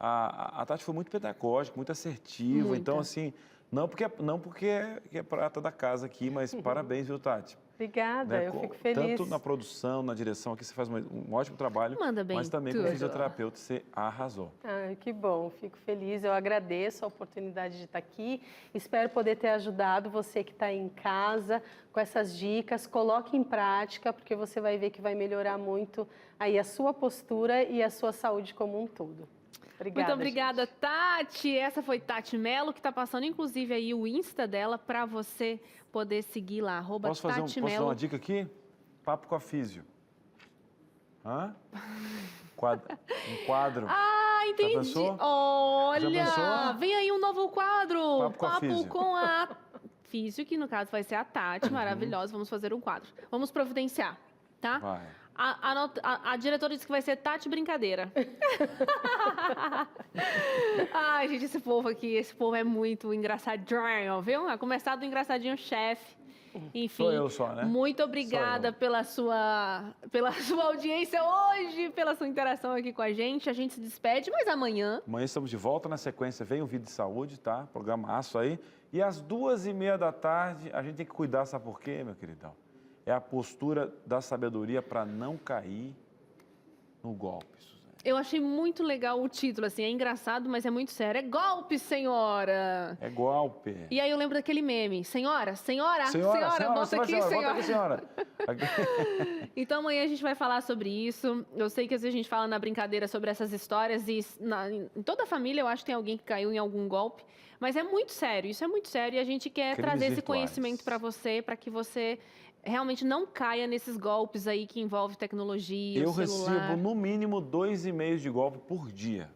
a Tati foi muito pedagógica, muito assertiva. Muita. Então, assim, não porque é prata da casa aqui, mas parabéns, viu, Tati? Obrigada, eu fico feliz. Tanto na produção, na direção, aqui você faz um ótimo trabalho. Manda bem mas também tudo. como fisioterapeuta, você arrasou. Que bom, fico feliz. Eu agradeço a oportunidade de estar aqui. Espero poder ter ajudado você que está aí em casa com essas dicas. Coloque em prática, porque você vai ver que vai melhorar muito aí a sua postura e a sua saúde como um todo. Obrigada, muito obrigada, gente. Tati. Essa foi Tati Mello, que está passando, inclusive, aí o Insta dela para você poder seguir lá, Posso dar uma dica aqui? Papo com a Físio. Hã? Um quadro. Entendi. Já pensou? Olha, Já pensou? Vem aí um novo quadro. Papo com a Físio, que no caso vai ser a Tati, maravilhosa. Vamos fazer um quadro. Vamos providenciar, tá? Vai. A diretora disse que vai ser Tati Brincadeira. Ai, gente, esse povo é muito engraçadinho, viu? A começar do engraçadinho chefe Enfim, Sou eu só, né? muito obrigada pela sua audiência hoje, pela sua interação aqui com a gente. A gente se despede, mas amanhã... Amanhã estamos de volta, na sequência vem o Vida de Saúde, tá? Programaço aí. E às 2h30 da tarde, a gente tem que cuidar, sabe por quê, meu queridão? É a postura da sabedoria para não cair no golpe. Eu achei muito legal o título, assim, é engraçado, mas é muito sério. É golpe, senhora! É golpe. E aí eu lembro daquele meme, senhora, Senhora, volta aqui, senhora. Volta aqui, senhora. Então amanhã a gente vai falar sobre isso. Eu sei que às vezes a gente fala na brincadeira sobre essas histórias e em toda a família eu acho que tem alguém que caiu em algum golpe. Mas é muito sério, isso é muito sério e a gente quer trazer esse conhecimento para você, para que você realmente não caia nesses golpes aí que envolvem tecnologia, Eu o celular. recebo no mínimo 2 e-mails de golpe por dia,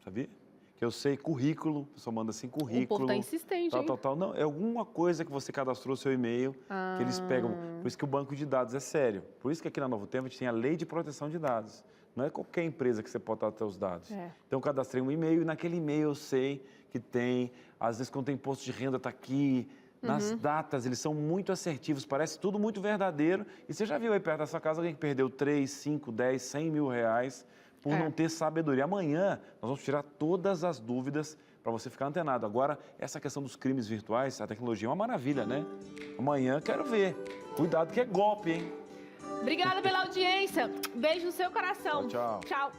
sabia? Que eu sei currículo, a pessoa manda assim currículo. O povo tá insistente, hein? Tal. Não, é alguma coisa que você cadastrou seu e-mail, que eles pegam. Por isso que o banco de dados é sério. Por isso que aqui na Novo Tempo a gente tem a lei de proteção de dados. Não é qualquer empresa que você pode estar seus dados. Então eu cadastrei um e-mail e naquele e-mail eu sei que tem, às vezes quando tem imposto de renda está aqui. Nas datas, eles são muito assertivos, parece tudo muito verdadeiro. E você já viu aí perto da sua casa alguém que perdeu 3, 5, 10, 100 mil reais por não ter sabedoria. Amanhã nós vamos tirar todas as dúvidas para você ficar antenado. Agora, essa questão dos crimes virtuais, a tecnologia é uma maravilha, né? Amanhã quero ver. Cuidado que é golpe, hein? Obrigada pela audiência. Beijo no seu coração. Tchau. Tchau.